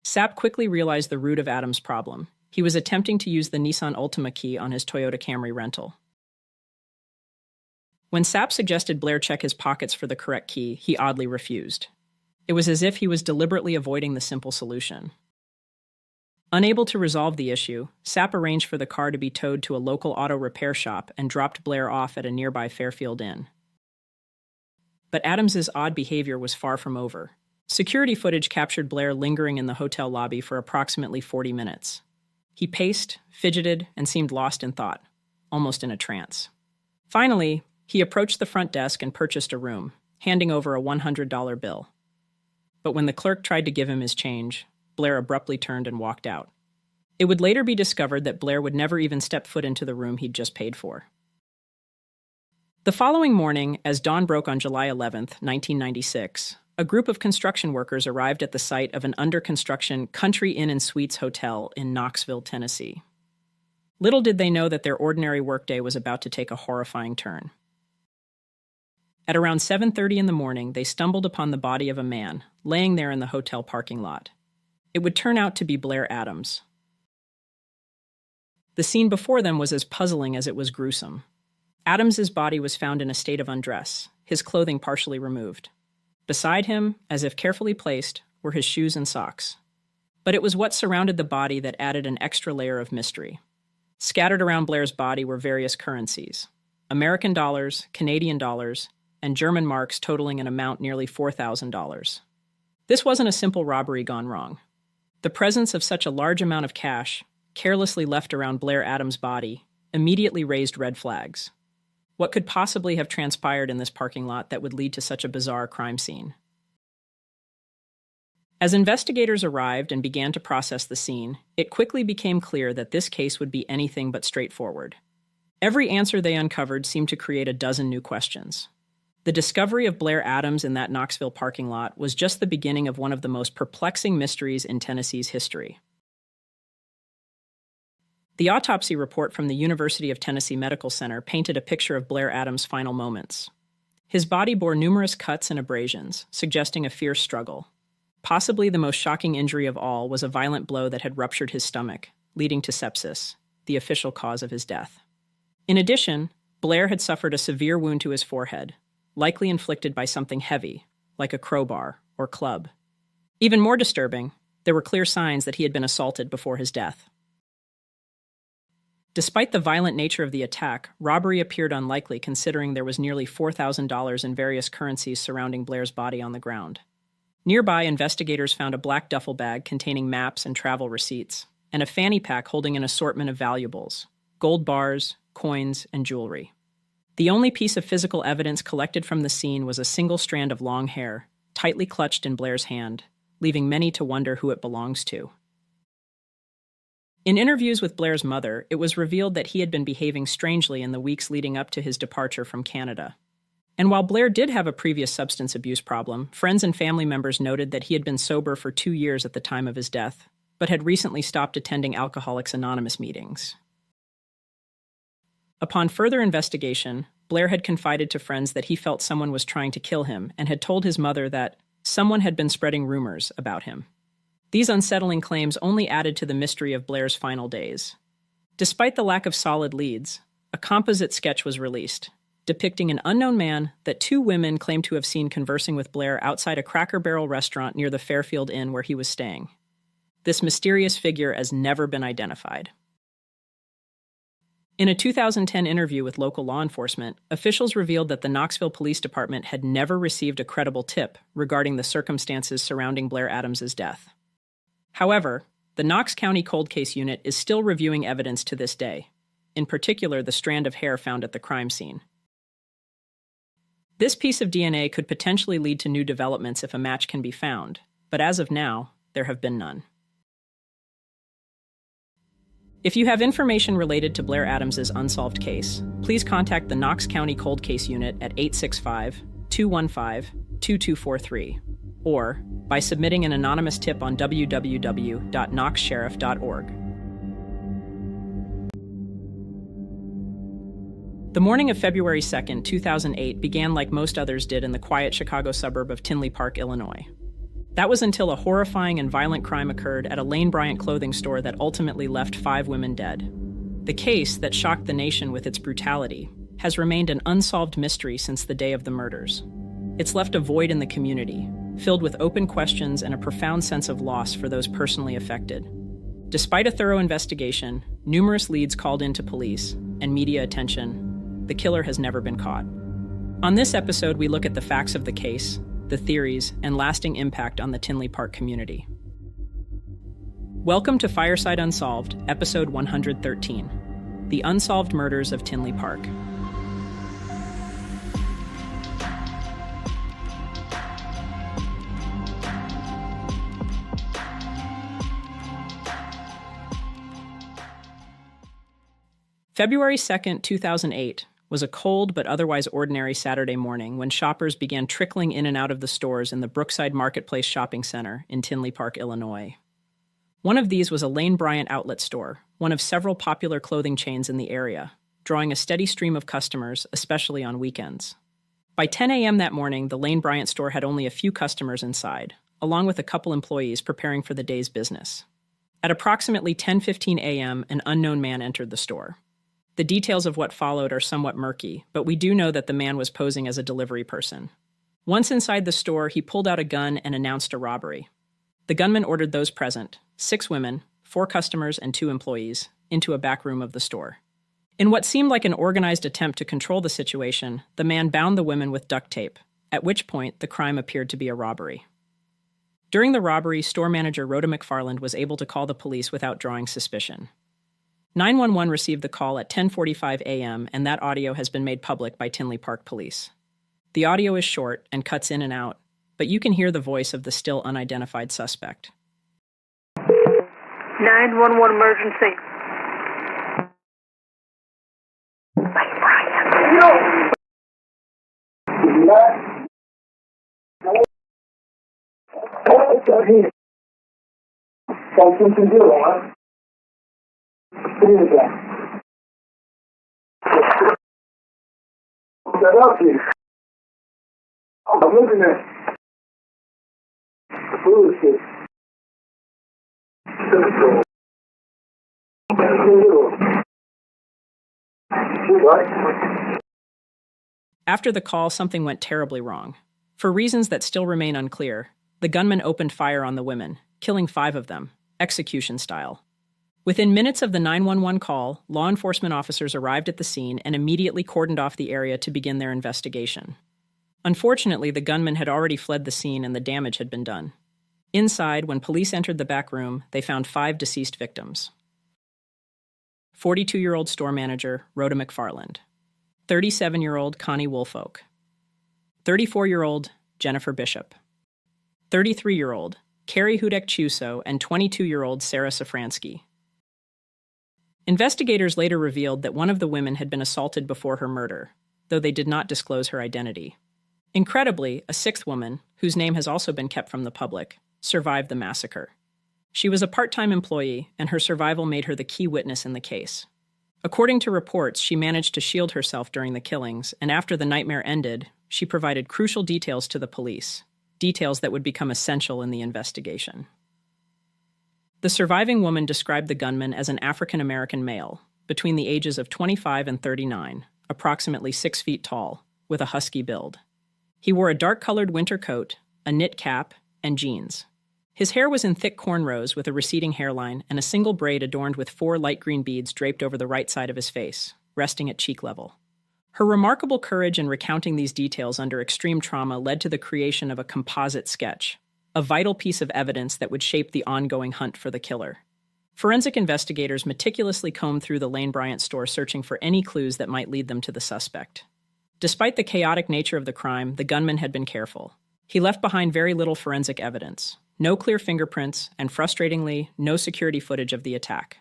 A: Sapp quickly realized the root of Adams' problem. He was attempting to use the Nissan Altima key on his Toyota Camry rental. When Sapp suggested Blair check his pockets for the correct key, he oddly refused. It was as if he was deliberately avoiding the simple solution. Unable to resolve the issue, Sapp arranged for the car to be towed to a local auto repair shop and dropped Blair off at a nearby Fairfield Inn. But Adams's odd behavior was far from over. Security footage captured Blair lingering in the hotel lobby for approximately 40 minutes. He paced, fidgeted, and seemed lost in thought, almost in a trance. Finally, he approached the front desk and purchased a room, handing over a $100 bill. But when the clerk tried to give him his change, Blair abruptly turned and walked out. It would later be discovered that Blair would never even step foot into the room he'd just paid for. The following morning, as dawn broke on July 11th, 1996, a group of construction workers arrived at the site of an under-construction Country Inn and Suites hotel in Knoxville, Tennessee. Little did they know that their ordinary workday was about to take a horrifying turn. At around 7:30 in the morning, they stumbled upon the body of a man, laying there in the hotel parking lot. It would turn out to be Blair Adams. The scene before them was as puzzling as it was gruesome. Adams's body was found in a state of undress, his clothing partially removed. Beside him, as if carefully placed, were his shoes and socks. But it was what surrounded the body that added an extra layer of mystery. Scattered around Blair's body were various currencies: American dollars, Canadian dollars, and German marks totaling an amount nearly $4,000. This wasn't a simple robbery gone wrong. The presence of such a large amount of cash, carelessly left around Blair Adams' body, immediately raised red flags. What could possibly have transpired in this parking lot that would lead to such a bizarre crime scene? As investigators arrived and began to process the scene, it quickly became clear that this case would be anything but straightforward. Every answer they uncovered seemed to create a dozen new questions. The discovery of Blair Adams in that Knoxville parking lot was just the beginning of one of the most perplexing mysteries in Tennessee's history. The autopsy report from the University of Tennessee Medical Center painted a picture of Blair Adams' final moments. His body bore numerous cuts and abrasions, suggesting a fierce struggle. Possibly the most shocking injury of all was a violent blow that had ruptured his stomach, leading to sepsis, the official cause of his death. In addition, Blair had suffered a severe wound to his forehead, likely inflicted by something heavy, like a crowbar or club. Even more disturbing, there were clear signs that he had been assaulted before his death. Despite the violent nature of the attack, robbery appeared unlikely considering there was nearly $4,000 in various currencies surrounding Blair's body on the ground. Nearby, investigators found a black duffel bag containing maps and travel receipts, and a fanny pack holding an assortment of valuables: gold bars, coins, and jewelry. The only piece of physical evidence collected from the scene was a single strand of long hair, tightly clutched in Blair's hand, leaving many to wonder who it belongs to. In interviews with Blair's mother, it was revealed that he had been behaving strangely in the weeks leading up to his departure from Canada. And while Blair did have a previous substance abuse problem, friends and family members noted that he had been sober for 2 years at the time of his death, but had recently stopped attending Alcoholics Anonymous meetings. Upon further investigation, Blair had confided to friends that he felt someone was trying to kill him and had told his mother that someone had been spreading rumors about him. These unsettling claims only added to the mystery of Blair's final days. Despite the lack of solid leads, a composite sketch was released, depicting an unknown man that 2 women claimed to have seen conversing with Blair outside a Cracker Barrel restaurant near the Fairfield Inn where he was staying. This mysterious figure has never been identified. In a 2010 interview with local law enforcement, officials revealed that the Knoxville Police Department had never received a credible tip regarding the circumstances surrounding Blair Adams' death. However, the Knox County Cold Case Unit is still reviewing evidence to this day, in particular the strand of hair found at the crime scene. This piece of DNA could potentially lead to new developments if a match can be found, but as of now, there have been none. If you have information related to Blair Adams' unsolved case, please contact the Knox County Cold Case Unit at 865-215-2243, or by submitting an anonymous tip on www.knoxsheriff.org. The morning of February 2, 2008 began like most others did in the quiet Chicago suburb of Tinley Park, Illinois. That was until a horrifying and violent crime occurred at a Lane Bryant clothing store that ultimately left 5 women dead. The case that shocked the nation with its brutality has remained an unsolved mystery since the day of the murders. It's left a void in the community, filled with open questions and a profound sense of loss for those personally affected. Despite a thorough investigation, numerous leads called into police, and media attention, the killer has never been caught. On this episode, we look at the facts of the case, the theories, and lasting impact on the Tinley Park community. Welcome to Fireside Unsolved, episode 113, The Unsolved Murders of Tinley Park. February 2nd, 2008, was a cold but otherwise ordinary Saturday morning when shoppers began trickling in and out of the stores in the Brookside Marketplace Shopping Center in Tinley Park, Illinois. One of these was a Lane Bryant outlet store, one of several popular clothing chains in the area, drawing a steady stream of customers, especially on weekends. By 10 a.m. that morning, the Lane Bryant store had only a few customers inside, along with a couple employees preparing for the day's business. At approximately 10:15 a.m., an unknown man entered the store. The details of what followed are somewhat murky, but we do know that the man was posing as a delivery person. Once inside the store, he pulled out a gun and announced a robbery. The gunman ordered those present, 6 women, 4 customers, and 2 employees, into a back room of the store. In what seemed like an organized attempt to control the situation, the man bound the women with duct tape, at which point the crime appeared to be a robbery. During the robbery, store manager Rhoda McFarland was able to call the police without drawing suspicion. 911 received the call at 10:45 a.m., and that audio has been made public by Tinley Park Police. The audio is short and cuts in and out, but you can hear the voice of the still unidentified suspect.
C: 911 emergency.
D: I'm looking at bullshit.
A: After the call, something went terribly wrong. For reasons that still remain unclear, the gunman opened fire on the women, killing 5 of them, execution style. Within minutes of the 911 call, law enforcement officers arrived at the scene and immediately cordoned off the area to begin their investigation. Unfortunately, the gunman had already fled the scene and the damage had been done. Inside, when police entered the back room, they found 5 deceased victims. 42-year-old store manager Rhoda McFarland, 37-year-old Connie Woolfolk, 34-year-old Jennifer Bishop, 33-year-old Carrie Hudek-Chuso, and 22-year-old Sarah Safransky. Investigators later revealed that one of the women had been assaulted before her murder, though they did not disclose her identity. Incredibly, a 6th woman, whose name has also been kept from the public, survived the massacre. She was a part-time employee, and her survival made her the key witness in the case. According to reports, she managed to shield herself during the killings, and after the nightmare ended, she provided crucial details to the police, details that would become essential in the investigation. The surviving woman described the gunman as an African-American male, between the ages of 25 and 39, approximately 6 feet tall, with a husky build. He wore a dark-colored winter coat, a knit cap, and jeans. His hair was in thick cornrows with a receding hairline and a single braid adorned with 4 light green beads draped over the right side of his face, resting at cheek level. Her remarkable courage in recounting these details under extreme trauma led to the creation of a composite sketch, a vital piece of evidence that would shape the ongoing hunt for the killer. Forensic investigators meticulously combed through the Lane Bryant store searching for any clues that might lead them to the suspect. Despite the chaotic nature of the crime, the gunman had been careful. He left behind very little forensic evidence, no clear fingerprints, and frustratingly, no security footage of the attack.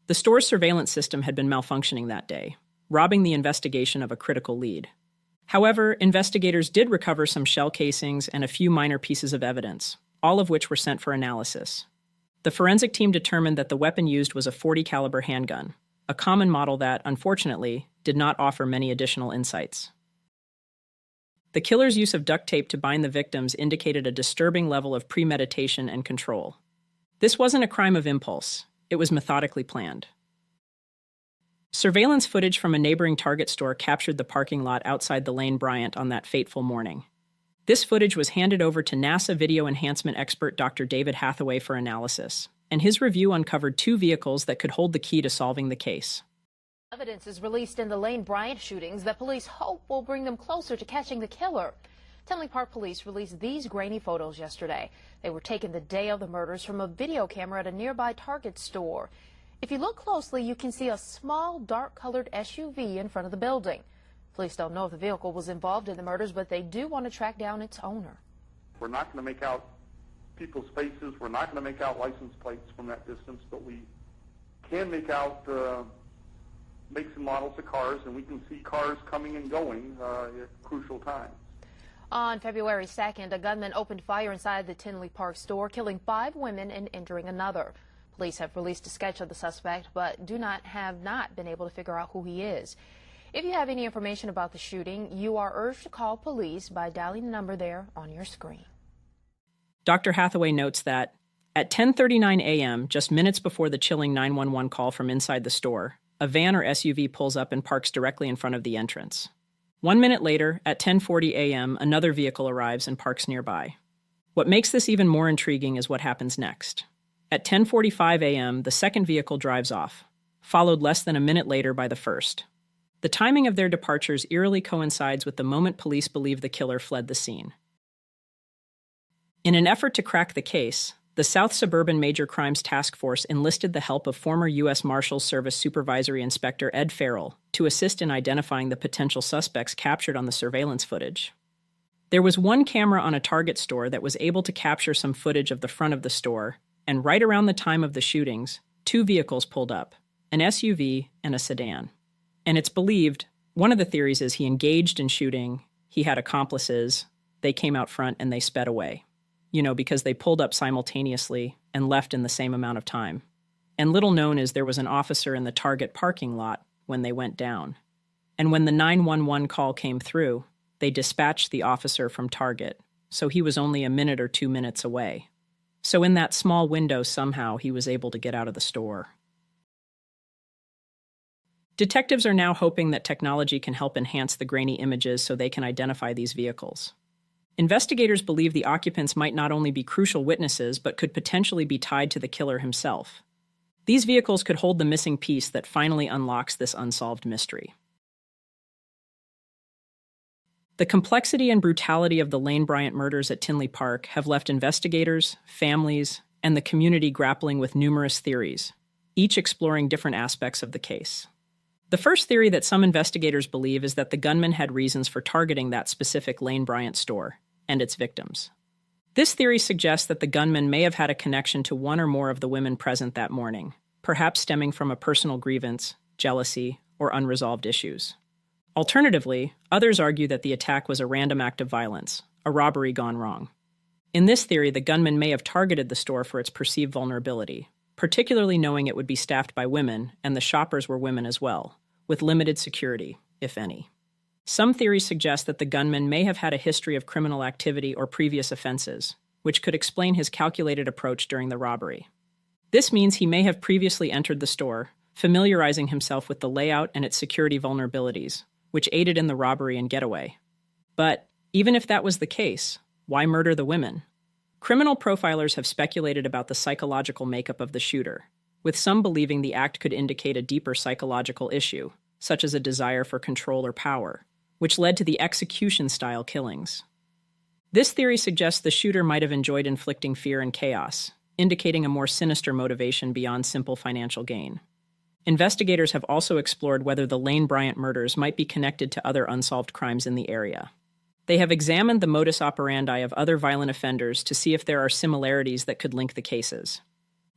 A: The store's surveillance system had been malfunctioning that day, robbing the investigation of a critical lead. However, investigators did recover some shell casings and a few minor pieces of evidence, all of which were sent for analysis. The forensic team determined that the weapon used was a .40 caliber handgun, a common model that, unfortunately, did not offer many additional insights. The killer's use of duct tape to bind the victims indicated a disturbing level of premeditation and control. This wasn't a crime of impulse, it was methodically planned. Surveillance footage from a neighboring Target store captured the parking lot outside the Lane Bryant on that fateful morning. This footage was handed over to NASA video enhancement expert Dr. David Hathaway for analysis, and his review uncovered 2 vehicles that could hold the key to solving the case.
E: Evidence is released in the Lane Bryant shootings that police hope will bring them closer to catching the killer. Tinley Park Police released these grainy photos yesterday. They were taken the day of the murders from a video camera at a nearby Target store. If you look closely, you can see a small, dark-colored SUV in front of the building. Police don't know if the vehicle was involved in the murders, but they do want to track down its owner.
F: We're not going to make out people's faces. We're not going to make out license plates from that distance, but we can make out makes and models of cars, and we can see cars coming and going at crucial times.
E: On February 2nd, a gunman opened fire inside the Tinley Park store, killing 5 women and injuring another. Police have released a sketch of the suspect, but have not been able to figure out who he is. If you have any information about the shooting, you are urged to call police by dialing the number there on your screen.
A: Dr. Hathaway notes that at 10:39 a.m., just minutes before the chilling 911 call from inside the store, a van or SUV pulls up and parks directly in front of the entrance. 1 minute later, at 10:40 a.m., another vehicle arrives and parks nearby. What makes this even more intriguing is what happens next. At 10:45 a.m., the second vehicle drives off, followed less than a minute later by the first. The timing of their departures eerily coincides with the moment police believe the killer fled the scene. In an effort to crack the case, the South Suburban Major Crimes Task Force enlisted the help of former U.S. Marshals Service Supervisory Inspector Ed Farrell to assist in identifying the potential suspects captured on the surveillance footage. There was one camera on a Target store that was able to capture some footage of the front of the store, and right around the time of the shootings, two vehicles pulled up, an SUV and a sedan. And it's believed, one of the theories is he engaged in shooting, he had accomplices, they came out front and they sped away. Because they pulled up simultaneously and left in the same amount of time. And little known is there was an officer in the Target parking lot when they went down. And when the 911 call came through, they dispatched the officer from Target, so he was only a minute or 2 minutes away. So in that small window, somehow, he was able to get out of the store. Detectives are now hoping that technology can help enhance the grainy images so they can identify these vehicles. Investigators believe the occupants might not only be crucial witnesses, but could potentially be tied to the killer himself. These vehicles could hold the missing piece that finally unlocks this unsolved mystery. The complexity and brutality of the Lane Bryant murders at Tinley Park have left investigators, families, and the community grappling with numerous theories, each exploring different aspects of the case. The first theory that some investigators believe is that the gunman had reasons for targeting that specific Lane Bryant store and its victims. This theory suggests that the gunman may have had a connection to one or more of the women present that morning, perhaps stemming from a personal grievance, jealousy, or unresolved issues. Alternatively, others argue that the attack was a random act of violence, a robbery gone wrong. In this theory, the gunman may have targeted the store for its perceived vulnerability, particularly knowing it would be staffed by women, and the shoppers were women as well, with limited security, if any. Some theories suggest that the gunman may have had a history of criminal activity or previous offenses, which could explain his calculated approach during the robbery. This means he may have previously entered the store, familiarizing himself with the layout and its security vulnerabilities, which aided in the robbery and getaway. But even if that was the case, why murder the women? Criminal profilers have speculated about the psychological makeup of the shooter, with some believing the act could indicate a deeper psychological issue, such as a desire for control or power, which led to the execution-style killings. This theory suggests the shooter might have enjoyed inflicting fear and chaos, indicating a more sinister motivation beyond simple financial gain. Investigators have also explored whether the Lane Bryant murders might be connected to other unsolved crimes in the area. They have examined the modus operandi of other violent offenders to see if there are similarities that could link the cases.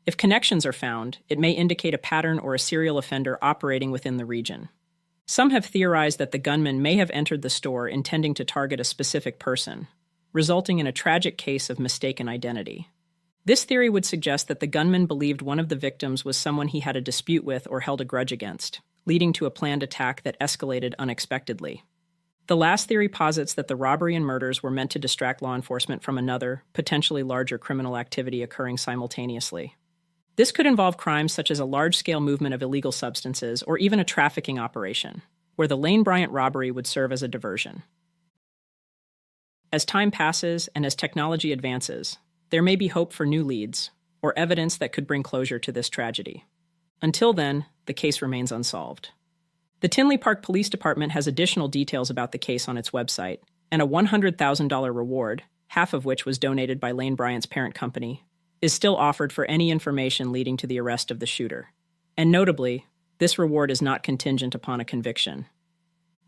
A: If connections are found, it may indicate a pattern or a serial offender operating within the region. Some have theorized that the gunman may have entered the store intending to target a specific person, resulting in a tragic case of mistaken identity. This theory would suggest that the gunman believed one of the victims was someone he had a dispute with or held a grudge against, leading to a planned attack that escalated unexpectedly. The last theory posits that the robbery and murders were meant to distract law enforcement from another, potentially larger criminal activity occurring simultaneously. This could involve crimes such as a large-scale movement of illegal substances or even a trafficking operation, where the Lane Bryant robbery would serve as a diversion. As time passes and as technology advances, there may be hope for new leads or evidence that could bring closure to this tragedy. Until then, the case remains unsolved. The Tinley Park Police Department has additional details about the case on its website, and a $100,000 reward, half of which was donated by Lane Bryant's parent company, is still offered for any information leading to the arrest of the shooter. And notably, this reward is not contingent upon a conviction.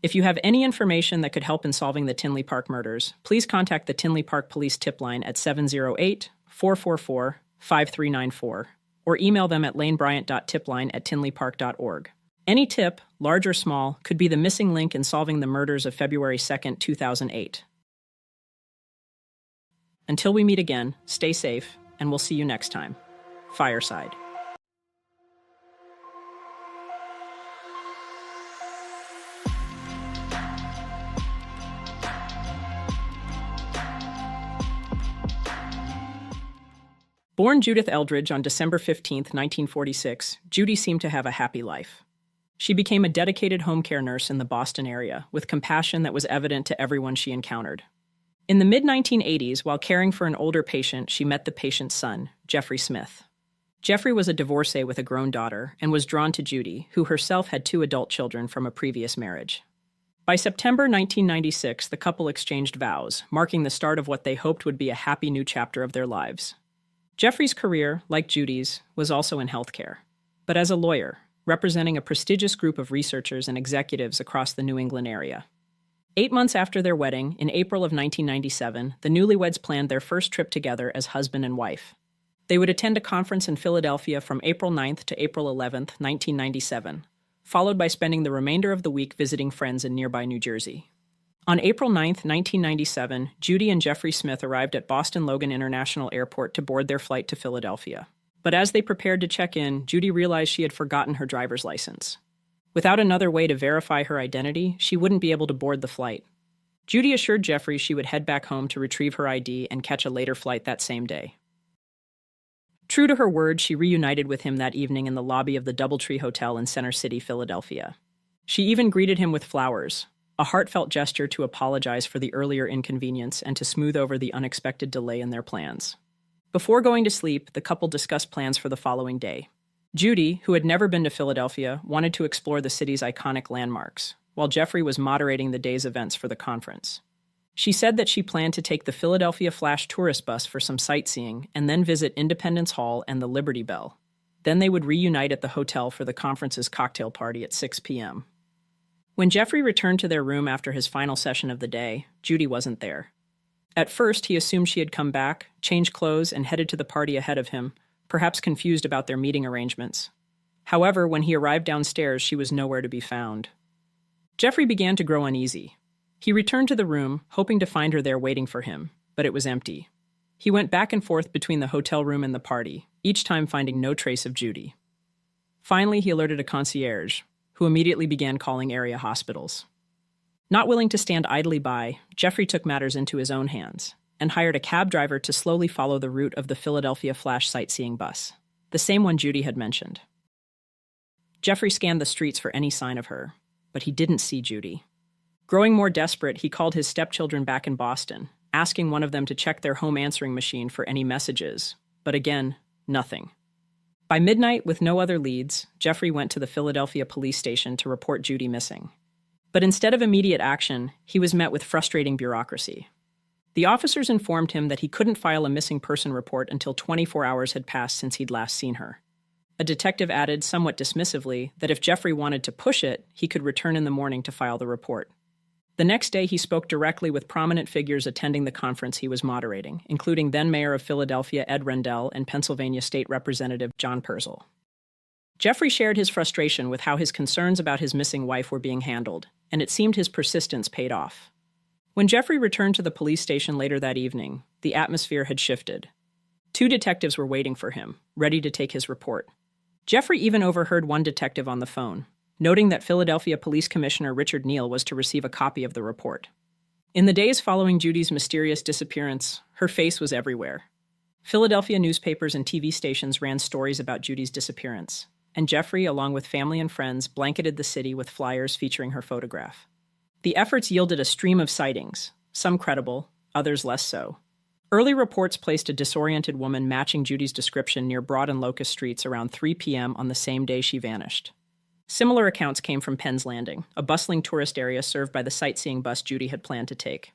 A: If you have any information that could help in solving the Tinley Park murders, please contact the Tinley Park Police tip line at 708-444-5394 or email them at lanebryant.tipline@tinleypark.org. Any tip, large or small, could be the missing link in solving the murders of February 2, 2008. Until we meet again, stay safe, and we'll see you next time. Fireside. Born Judith Eldridge on December 15, 1946, Judy seemed to have a happy life. She became a dedicated home care nurse in the Boston area, with compassion that was evident to everyone she encountered. In the mid-1980s, while caring for an older patient, she met the patient's son, Jeffrey Smith. Jeffrey was a divorcee with a grown daughter and was drawn to Judy, who herself had 2 adult children from a previous marriage. By September 1996, the couple exchanged vows, marking the start of what they hoped would be a happy new chapter of their lives. Jeffrey's career, like Judy's, was also in healthcare, but as a lawyer, representing a prestigious group of researchers and executives across the New England area. 8 months after their wedding, in April of 1997, the newlyweds planned their first trip together as husband and wife. They would attend a conference in Philadelphia from April 9th to April 11th, 1997, followed by spending the remainder of the week visiting friends in nearby New Jersey. On April 9th, 1997, Judy and Jeffrey Smith arrived at Boston Logan International Airport to board their flight to Philadelphia. But as they prepared to check in, Judy realized she had forgotten her driver's license. Without another way to verify her identity, she wouldn't be able to board the flight. Judy assured Jeffrey she would head back home to retrieve her ID and catch a later flight that same day. True to her word, she reunited with him that evening in the lobby of the DoubleTree Hotel in Center City, Philadelphia. She even greeted him with flowers, a heartfelt gesture to apologize for the earlier inconvenience and to smooth over the unexpected delay in their plans. Before going to sleep, the couple discussed plans for the following day. Judy, who had never been to Philadelphia, wanted to explore the city's iconic landmarks, while Jeffrey was moderating the day's events for the conference. She said that she planned to take the Philadelphia Flash tourist bus for some sightseeing and then visit Independence Hall and the Liberty Bell. Then they would reunite at the hotel for the conference's cocktail party at 6 p.m. When Jeffrey returned to their room after his final session of the day, Judy wasn't there. At first, he assumed she had come back, changed clothes, and headed to the party ahead of him, perhaps confused about their meeting arrangements. However, when he arrived downstairs, she was nowhere to be found. Jeffrey began to grow uneasy. He returned to the room, hoping to find her there waiting for him, but it was empty. He went back and forth between the hotel room and the party, each time finding no trace of Judy. Finally, he alerted a concierge, who immediately began calling area hospitals. Not willing to stand idly by, Jeffrey took matters into his own hands and hired a cab driver to slowly follow the route of the Philadelphia Flash sightseeing bus, the same one Judy had mentioned. Jeffrey scanned the streets for any sign of her, but he didn't see Judy. Growing more desperate, he called his stepchildren back in Boston, asking one of them to check their home answering machine for any messages, but again, nothing. By midnight, with no other leads, Jeffrey went to the Philadelphia police station to report Judy missing. But instead of immediate action, he was met with frustrating bureaucracy. The officers informed him that he couldn't file a missing person report until 24 hours had passed since he'd last seen her. A detective added, somewhat dismissively, that if Jeffrey wanted to push it, he could return in the morning to file the report. The next day, he spoke directly with prominent figures attending the conference he was moderating, including then-Mayor of Philadelphia Ed Rendell and Pennsylvania State Representative John Purcell. Jeffrey shared his frustration with how his concerns about his missing wife were being handled, and it seemed his persistence paid off. When Jeffrey returned to the police station later that evening, the atmosphere had shifted. 2 detectives were waiting for him, ready to take his report. Jeffrey even overheard one detective on the phone, noting that Philadelphia Police Commissioner Richard Neal was to receive a copy of the report. In the days following Judy's mysterious disappearance, her face was everywhere. Philadelphia newspapers and TV stations ran stories about Judy's disappearance, and Jeffrey, along with family and friends, blanketed the city with flyers featuring her photograph. The efforts yielded a stream of sightings, some credible, others less so. Early reports placed a disoriented woman matching Judy's description near Broad and Locust Streets around 3 p.m. on the same day she vanished. Similar accounts came from Penn's Landing, a bustling tourist area served by the sightseeing bus Judy had planned to take.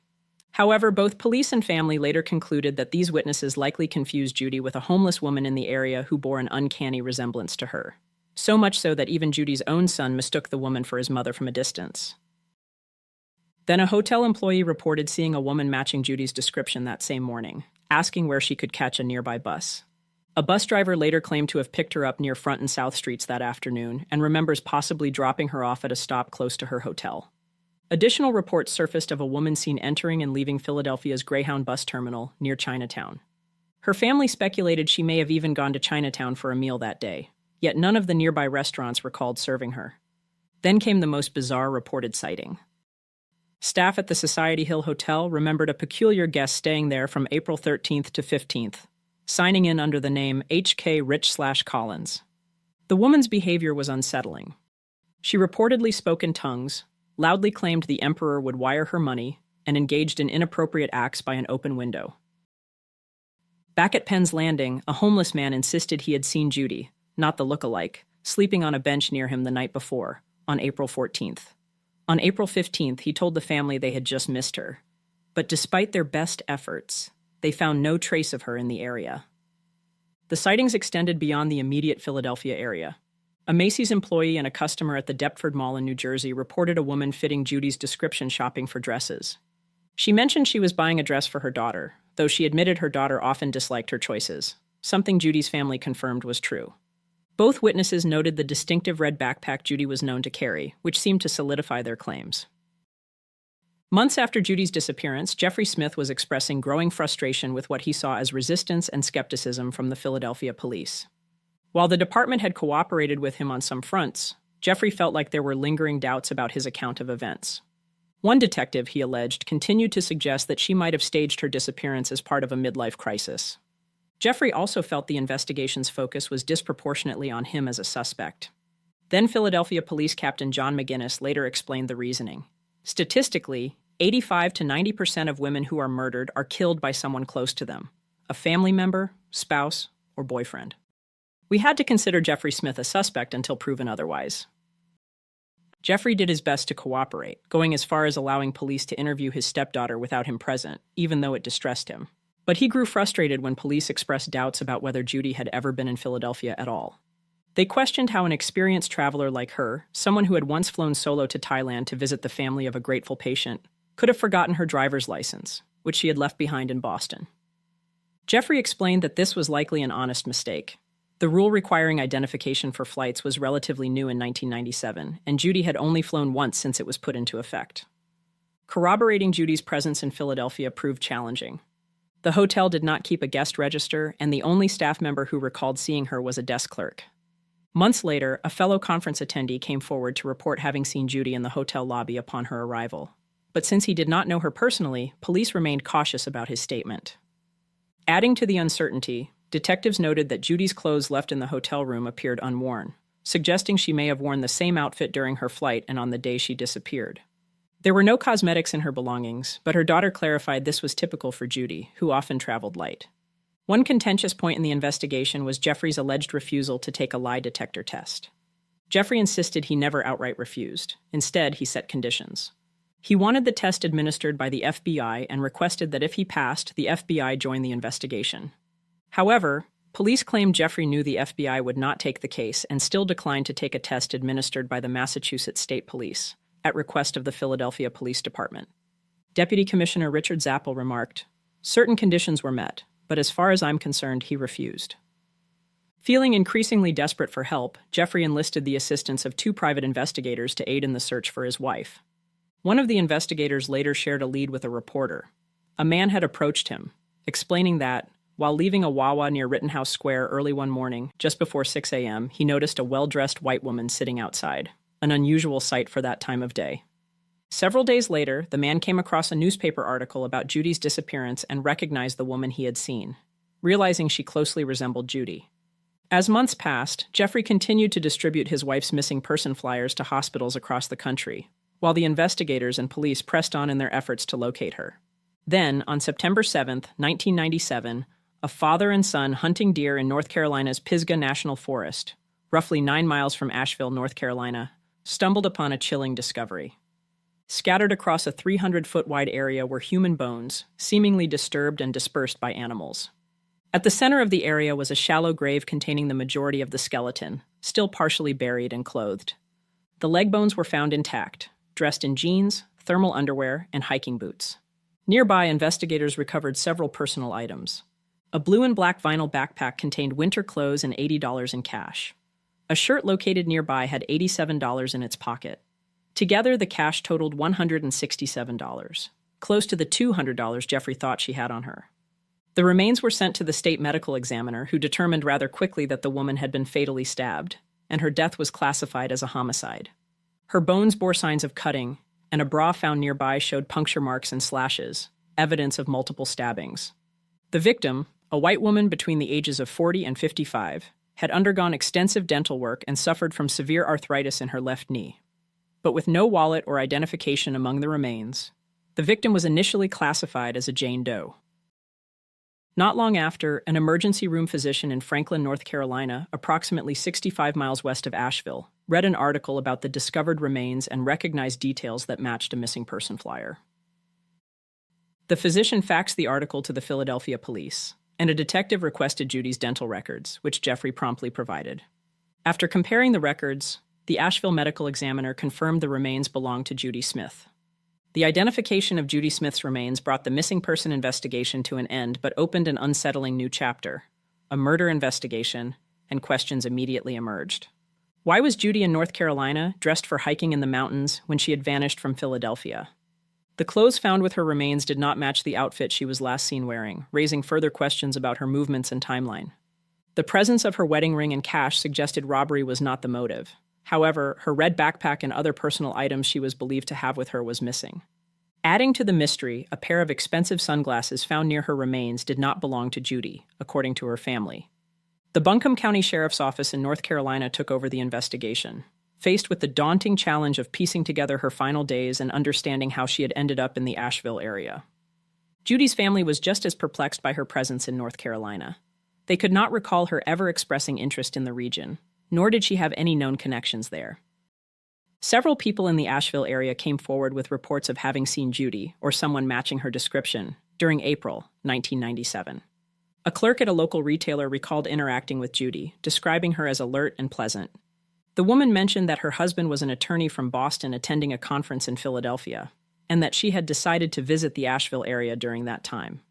A: However, both police and family later concluded that these witnesses likely confused Judy with a homeless woman in the area who bore an uncanny resemblance to her. So much so that even Judy's own son mistook the woman for his mother from a distance. Then a hotel employee reported seeing a woman matching Judy's description that same morning, asking where she could catch a nearby bus. A bus driver later claimed to have picked her up near Front and South Streets that afternoon and remembers possibly dropping her off at a stop close to her hotel. Additional reports surfaced of a woman seen entering and leaving Philadelphia's Greyhound bus terminal near Chinatown. Her family speculated she may have even gone to Chinatown for a meal that day, yet none of the nearby restaurants recalled serving her. Then came the most bizarre reported sighting. Staff at the Society Hill Hotel remembered a peculiar guest staying there from April 13th to 15th, signing in under the name H.K. Rich/Collins. The woman's behavior was unsettling. She reportedly spoke in tongues, loudly claimed the emperor would wire her money, and engaged in inappropriate acts by an open window. Back at Penn's Landing, a homeless man insisted he had seen Judy, not the look-alike, sleeping on a bench near him the night before, on April 14th. On April 15th, he told the family they had just missed her. But despite their best efforts, they found no trace of her in the area. The sightings extended beyond the immediate Philadelphia area. A Macy's employee and a customer at the Deptford Mall in New Jersey reported a woman fitting Judy's description shopping for dresses. She mentioned she was buying a dress for her daughter, though she admitted her daughter often disliked her choices, something Judy's family confirmed was true. Both witnesses noted the distinctive red backpack Judy was known to carry, which seemed to solidify their claims. Months after Judy's disappearance, Jeffrey Smith was expressing growing frustration with what he saw as resistance and skepticism from the Philadelphia police. While the department had cooperated with him on some fronts, Jeffrey felt like there were lingering doubts about his account of events. One detective, he alleged, continued to suggest that she might have staged her disappearance as part of a midlife crisis. Jeffrey also felt the investigation's focus was disproportionately on him as a suspect. Then Philadelphia Police Captain John McGinnis later explained the reasoning. Statistically, 85 to 90% of women who are murdered are killed by someone close to them, a family member, spouse, or boyfriend. We had to consider Jeffrey Smith a suspect until proven otherwise. Jeffrey did his best to cooperate, going as far as allowing police to interview his stepdaughter without him present, even though it distressed him. But he grew frustrated when police expressed doubts about whether Judy had ever been in Philadelphia at all. They questioned how an experienced traveler like her, someone who had once flown solo to Thailand to visit the family of a grateful patient, could have forgotten her driver's license, which she had left behind in Boston. Jeffrey explained that this was likely an honest mistake. The rule requiring identification for flights was relatively new in 1997, and Judy had only flown once since it was put into effect. Corroborating Judy's presence in Philadelphia proved challenging. The hotel did not keep a guest register, and the only staff member who recalled seeing her was a desk clerk. Months later, a fellow conference attendee came forward to report having seen Judy in the hotel lobby upon her arrival. But since he did not know her personally, police remained cautious about his statement. Adding to the uncertainty, detectives noted that Judy's clothes left in the hotel room appeared unworn, suggesting she may have worn the same outfit during her flight and on the day she disappeared. There were no cosmetics in her belongings, but her daughter clarified this was typical for Judy, who often traveled light. One contentious point in the investigation was Jeffrey's alleged refusal to take a lie detector test. Jeffrey insisted he never outright refused. Instead, he set conditions. He wanted the test administered by the FBI and requested that if he passed, the FBI join the investigation. However, police claimed Jeffrey knew the FBI would not take the case and still declined to take a test administered by the Massachusetts State Police, at request of the Philadelphia Police Department. Deputy Commissioner Richard Zappel remarked, "Certain conditions were met, but as far as I'm concerned, he refused." Feeling increasingly desperate for help, Jeffrey enlisted the assistance of 2 private investigators to aid in the search for his wife. One of the investigators later shared a lead with a reporter. A man had approached him, explaining that, while leaving a Wawa near Rittenhouse Square early one morning, just before 6 a.m., he noticed a well-dressed white woman sitting outside, an unusual sight for that time of day. Several days later, the man came across a newspaper article about Judy's disappearance and recognized the woman he had seen, realizing she closely resembled Judy. As months passed, Jeffrey continued to distribute his wife's missing person flyers to hospitals across the country, while the investigators and police pressed on in their efforts to locate her. Then, on September 7, 1997, a father and son hunting deer in North Carolina's Pisgah National Forest, roughly 9 miles from Asheville, North Carolina, stumbled upon a chilling discovery. Scattered across a 300-foot-wide area were human bones, seemingly disturbed and dispersed by animals. At the center of the area was a shallow grave containing the majority of the skeleton, still partially buried and clothed. The leg bones were found intact, dressed in jeans, thermal underwear, and hiking boots. Nearby, investigators recovered several personal items. A blue and black vinyl backpack contained winter clothes and $80 in cash. A shirt located nearby had $87 in its pocket. Together, the cash totaled $167, close to the $200 Jeffrey thought she had on her. The remains were sent to the state medical examiner, who determined rather quickly that the woman had been fatally stabbed, and her death was classified as a homicide. Her bones bore signs of cutting, and a bra found nearby showed puncture marks and slashes, evidence of multiple stabbings. The victim, a white woman between the ages of 40 and 55, had undergone extensive dental work and suffered from severe arthritis in her left knee. But with no wallet or identification among the remains, the victim was initially classified as a Jane Doe. Not long after, an emergency room physician in Franklin, North Carolina, approximately 65 miles west of Asheville, read an article about the discovered remains and recognized details that matched a missing person flyer. The physician faxed the article to the Philadelphia police, and a detective requested Judy's dental records, which Jeffrey promptly provided. After comparing the records, the Asheville medical examiner confirmed the remains belonged to Judy Smith. The identification of Judy Smith's remains brought the missing person investigation to an end but opened an unsettling new chapter. A murder investigation, and questions immediately emerged. Why was Judy in North Carolina, dressed for hiking in the mountains, when she had vanished from Philadelphia? The clothes found with her remains did not match the outfit she was last seen wearing, raising further questions about her movements and timeline. The presence of her wedding ring and cash suggested robbery was not the motive. However, her red backpack and other personal items she was believed to have with her was missing. Adding to the mystery, a pair of expensive sunglasses found near her remains did not belong to Judy, according to her family. The Buncombe County Sheriff's Office in North Carolina took over the investigation, faced with the daunting challenge of piecing together her final days and understanding how she had ended up in the Asheville area. Judy's family was just as perplexed by her presence in North Carolina. They could not recall her ever expressing interest in the region, nor did she have any known connections there. Several people in the Asheville area came forward with reports of having seen Judy, or someone matching her description, during April 1997. A clerk at a local retailer recalled interacting with Judy, describing her as alert and pleasant. The woman mentioned that her husband was an attorney from Boston attending a conference in Philadelphia, and that she had decided to visit the Asheville area during that time.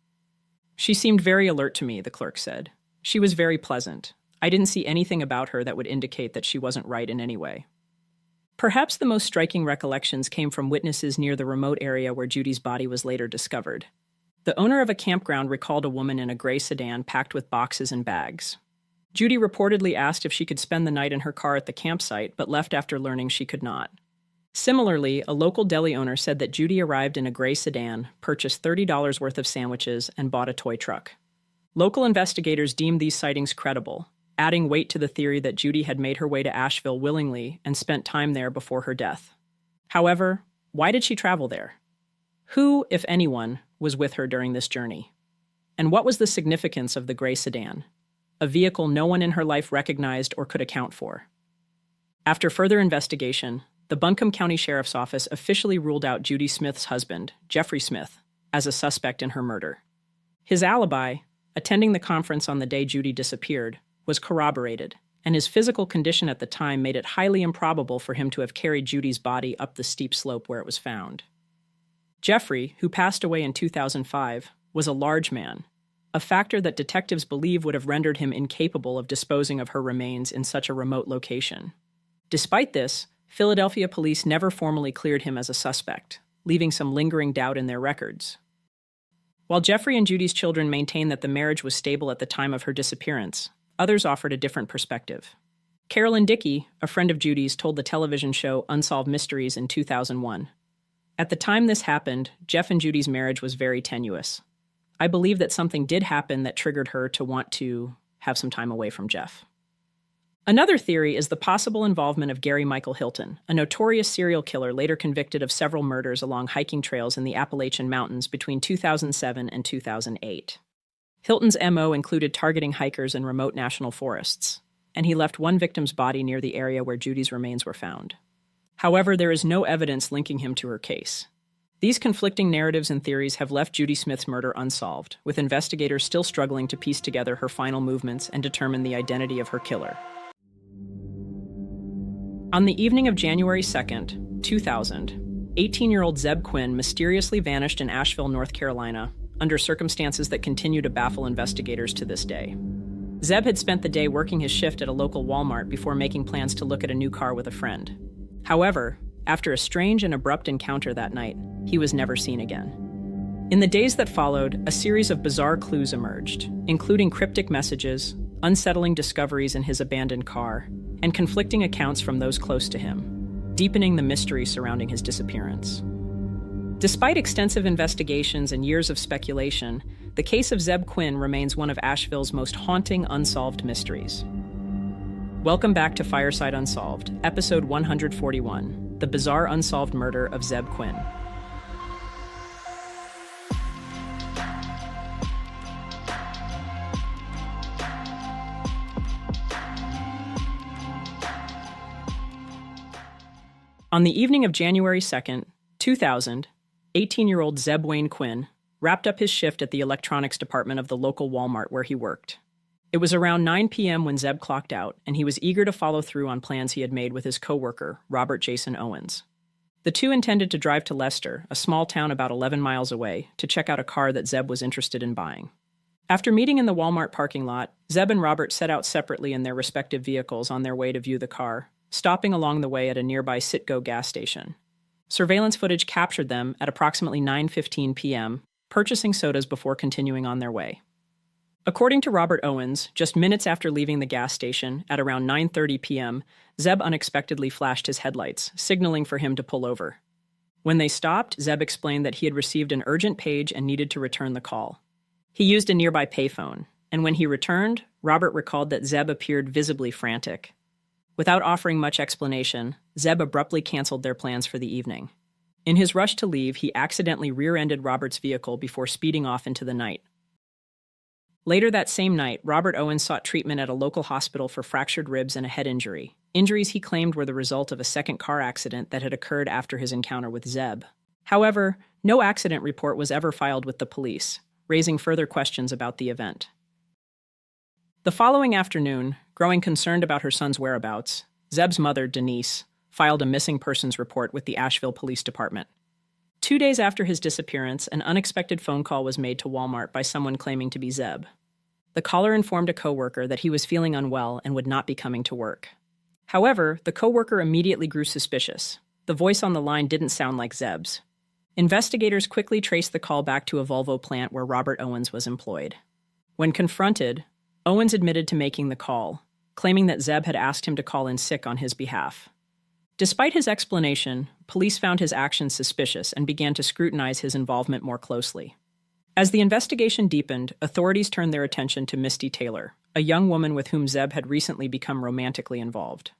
A: She seemed very alert to me, the clerk said. She was very pleasant. I didn't see anything about her that would indicate that she wasn't right in any way. Perhaps the most striking recollections came from witnesses near the remote area where Judy's body was later discovered. The owner of a campground recalled a woman in a gray sedan packed with boxes and bags. Judy reportedly asked if she could spend the night in her car at the campsite, but left after learning she could not. Similarly, a local deli owner said that Judy arrived in a gray sedan, purchased $30 worth of sandwiches, and bought a toy truck. Local investigators deemed these sightings credible, adding weight to the theory that Judy had made her way to Asheville willingly and spent time there before her death. However, why did she travel there? Who, if anyone, was with her during this journey? And what was the significance of the gray sedan, a vehicle no one in her life recognized or could account for? After further investigation, the Buncombe County Sheriff's Office officially ruled out Judy Smith's husband, Jeffrey Smith, as a suspect in her murder. His alibi, attending the conference on the day Judy disappeared, was corroborated, and his physical condition at the time made it highly improbable for him to have carried Judy's body up the steep slope where it was found. Jeffrey, who passed away in 2005, was a large man, a factor that detectives believe would have rendered him incapable of disposing of her remains in such a remote location. Despite this, Philadelphia police never formally cleared him as a suspect, leaving some lingering doubt in their records. While Jeffrey and Judy's children maintained that the marriage was stable at the time of her disappearance, others offered a different perspective. Carolyn Dickey, a friend of Judy's, told the television show Unsolved Mysteries in 2001. At the time this happened, Jeff and Judy's marriage was very tenuous. I believe that something did happen that triggered her to want to have some time away from Jeff. Another theory is the possible involvement of Gary Michael Hilton, a notorious serial killer later convicted of several murders along hiking trails in the Appalachian Mountains between 2007 and 2008. Hilton's MO included targeting hikers in remote national forests, and he left one victim's body near the area where Judy's remains were found. However, there is no evidence linking him to her case. These conflicting narratives and theories have left Judy Smith's murder unsolved, with investigators still struggling to piece together her final movements and determine the identity of her killer. On the evening of January 2nd, 2000, 18-year-old Zebb Quinn mysteriously vanished in Asheville, North Carolina, under circumstances that continue to baffle investigators to this day. Zebb had spent the day working his shift at a local Walmart before making plans to look at a new car with a friend. However, after a strange and abrupt encounter that night, he was never seen again. In the days that followed, a series of bizarre clues emerged, including cryptic messages, unsettling discoveries in his abandoned car, and conflicting accounts from those close to him, deepening the mystery surrounding his disappearance. Despite extensive investigations and years of speculation, the case of Zebb Quinn remains one of Asheville's most haunting unsolved mysteries. Welcome back to Fireside Unsolved, episode 141, The Bizarre Unsolved Murder of Zebb Quinn. On the evening of January 2nd, 2000, 18-year-old Zebb Wayne Quinn wrapped up his shift at the electronics department of the local Walmart where he worked. It was around 9 p.m. when Zebb clocked out, and he was eager to follow through on plans he had made with his coworker, Robert Jason Owens. The two intended to drive to Leicester, a small town about 11 miles away, to check out a car that Zebb was interested in buying. After meeting in the Walmart parking lot, Zebb and Robert set out separately in their respective vehicles on their way to view the car, stopping along the way at a nearby Citgo gas station. Surveillance footage captured them at approximately 9:15 p.m., purchasing sodas before continuing on their way. According to Robert Owens, just minutes after leaving the gas station, at around 9:30 p.m., Zebb unexpectedly flashed his headlights, signaling for him to pull over. When they stopped, Zebb explained that he had received an urgent page and needed to return the call. He used a nearby payphone, and when he returned, Robert recalled that Zebb appeared visibly frantic. Without offering much explanation, Zebb abruptly canceled their plans for the evening. In his rush to leave, he accidentally rear-ended Robert's vehicle before speeding off into the night. Later that same night, Robert Owens sought treatment at a local hospital for fractured ribs and a head injury, injuries he claimed were the result of a second car accident that had occurred after his encounter with Zebb. However, no accident report was ever filed with the police, raising further questions about the event. The following afternoon, growing concerned about her son's whereabouts, Zebb's mother, Denise, filed a missing persons report with the Asheville Police Department. 2 days after his disappearance, an unexpected phone call was made to Walmart by someone claiming to be Zebb. The caller informed a coworker that he was feeling unwell and would not be coming to work. However, the coworker immediately grew suspicious. The voice on the line didn't sound like Zebb's. Investigators quickly traced the call back to a Volvo plant where Robert Owens was employed. When confronted, Owens admitted to making the call, claiming that Zebb had asked him to call in sick on his behalf. Despite his explanation, police found his actions suspicious and began to scrutinize his involvement more closely. As the investigation deepened, authorities turned their attention to Misty Taylor, a young woman with whom Zebb had recently become romantically involved.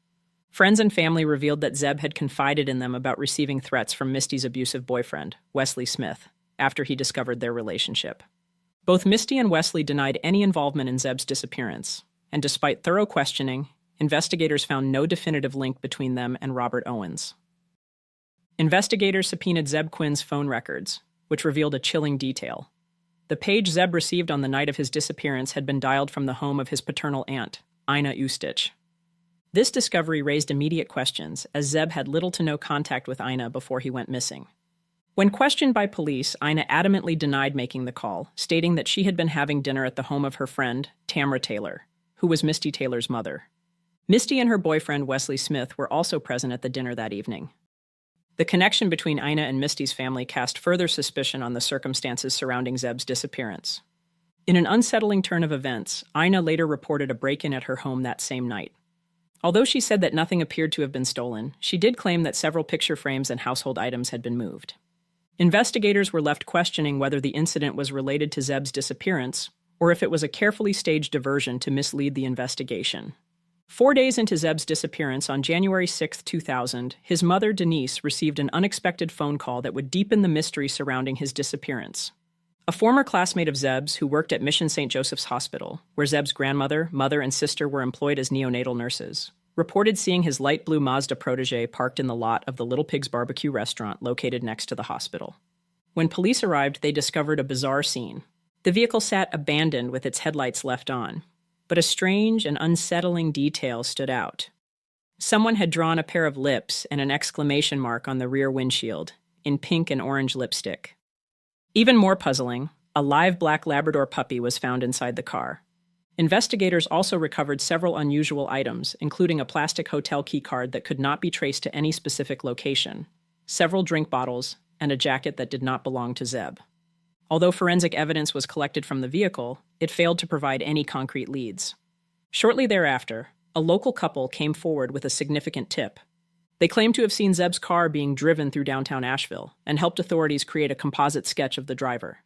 A: Friends and family revealed that Zebb had confided in them about receiving threats from Misty's abusive boyfriend, Wesley Smith, after he discovered their relationship. Both Misty and Wesley denied any involvement in Zebb's disappearance, and despite thorough questioning, investigators found no definitive link between them and Robert Owens. Investigators subpoenaed Zebb Quinn's phone records, which revealed a chilling detail. The page Zebb received on the night of his disappearance had been dialed from the home of his paternal aunt, Ina Ustich. This discovery raised immediate questions, as Zebb had little to no contact with Ina before he went missing. When questioned by police, Ina adamantly denied making the call, stating that she had been having dinner at the home of her friend, Tamra Taylor, who was Misty Taylor's mother. Misty and her boyfriend, Wesley Smith, were also present at the dinner that evening. The connection between Ina and Misty's family cast further suspicion on the circumstances surrounding Zebb's disappearance. In an unsettling turn of events, Ina later reported a break-in at her home that same night. Although she said that nothing appeared to have been stolen, she did claim that several picture frames and household items had been moved. Investigators were left questioning whether the incident was related to Zebb's disappearance, or if it was a carefully staged diversion to mislead the investigation. 4 days into Zebb's disappearance, on January 6, 2000, his mother, Denise, received an unexpected phone call that would deepen the mystery surrounding his disappearance. A former classmate of Zebb's, who worked at Mission St. Joseph's Hospital, where Zebb's grandmother, mother, and sister were employed as neonatal nurses, reported seeing his light blue Mazda Protege parked in the lot of the Little Pig's Barbecue restaurant located next to the hospital. When police arrived, they discovered a bizarre scene. The vehicle sat abandoned with its headlights left on, but a strange and unsettling detail stood out. Someone had drawn a pair of lips and an exclamation mark on the rear windshield, in pink and orange lipstick. Even more puzzling, a live black Labrador puppy was found inside the car. Investigators also recovered several unusual items, including a plastic hotel key card that could not be traced to any specific location, several drink bottles, and a jacket that did not belong to Zebb. Although forensic evidence was collected from the vehicle, it failed to provide any concrete leads. Shortly thereafter, a local couple came forward with a significant tip. They claimed to have seen Zebb's car being driven through downtown Asheville and helped authorities create a composite sketch of the driver.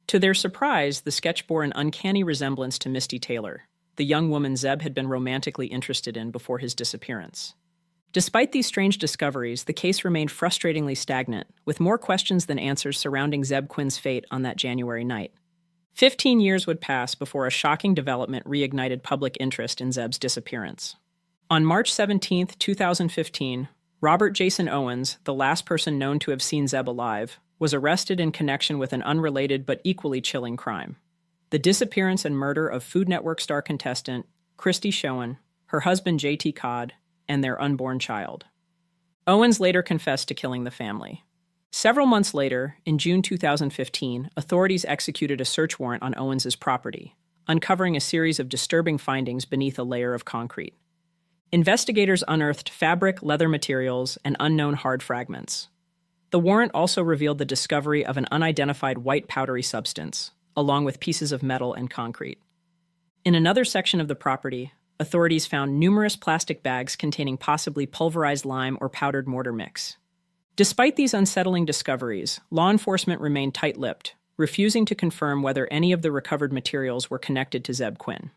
A: To their surprise, the sketch bore an uncanny resemblance to Misty Taylor, the young woman Zebb had been romantically interested in before his disappearance. Despite these strange discoveries, the case remained frustratingly stagnant, with more questions than answers surrounding Zebb Quinn's fate on that January night. 15 years would pass before a shocking development reignited public interest in Zebb's disappearance. On March 17, 2015, Robert Jason Owens, the last person known to have seen Zebb alive, was arrested in connection with an unrelated but equally chilling crime: the disappearance and murder of Food Network star contestant Christy Schoen, her husband J.T. Codd, and their unborn child. Owens later confessed to killing the family. Several months later, in June 2015, authorities executed a search warrant on Owens's property, uncovering a series of disturbing findings beneath a layer of concrete. Investigators unearthed fabric, leather materials, and unknown hard fragments. The warrant also revealed the discovery of an unidentified white powdery substance, along with pieces of metal and concrete. In another section of the property, authorities found numerous plastic bags containing possibly pulverized lime or powdered mortar mix. Despite these unsettling discoveries, law enforcement remained tight-lipped, refusing to confirm whether any of the recovered materials were connected to Zebb Quinn.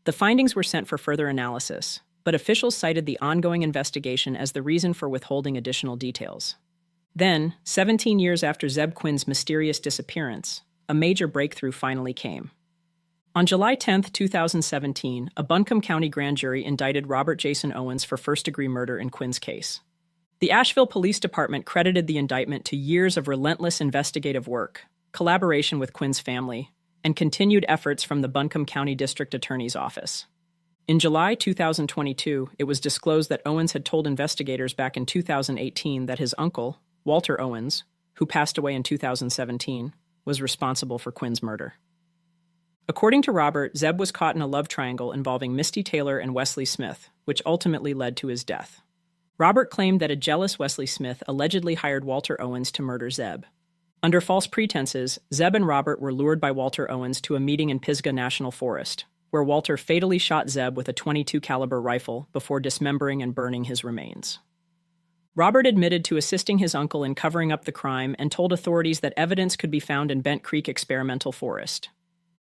A: The findings were sent for further analysis, but officials cited the ongoing investigation as the reason for withholding additional details. Then, 17 years after Zebb Quinn's mysterious disappearance, a major breakthrough finally came. On July 10, 2017, a Buncombe County grand jury indicted Robert Jason Owens for first-degree murder in Quinn's case. The Asheville Police Department credited the indictment to years of relentless investigative work, collaboration with Quinn's family, and continued efforts from the Buncombe County District Attorney's Office. In July 2022, it was disclosed that Owens had told investigators back in 2018 that his uncle, Walter Owens, who passed away in 2017, was responsible for Quinn's murder. According to Robert, Zebb was caught in a love triangle involving Misty Taylor and Wesley Smith, which ultimately led to his death. Robert claimed that a jealous Wesley Smith allegedly hired Walter Owens to murder Zebb. Under false pretenses, Zebb and Robert were lured by Walter Owens to a meeting in Pisgah National Forest, where Walter fatally shot Zebb with a .22 caliber rifle before dismembering and burning his remains. Robert admitted to assisting his uncle in covering up the crime and told authorities that evidence could be found in Bent Creek Experimental Forest.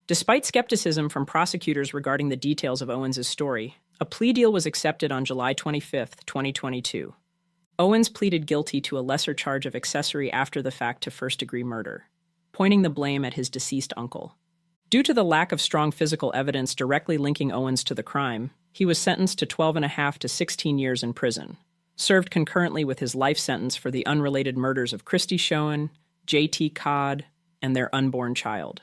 A: Despite skepticism from prosecutors regarding the details of Owens' story, a plea deal was accepted on July 25, 2022. Owens pleaded guilty to a lesser charge of accessory after the fact to first-degree murder, pointing the blame at his deceased uncle. Due to the lack of strong physical evidence directly linking Owens to the crime, he was sentenced to 12.5 to 16 years in prison, served concurrently with his life sentence for the unrelated murders of Christy Schoen, J.T. Codd, and their unborn child.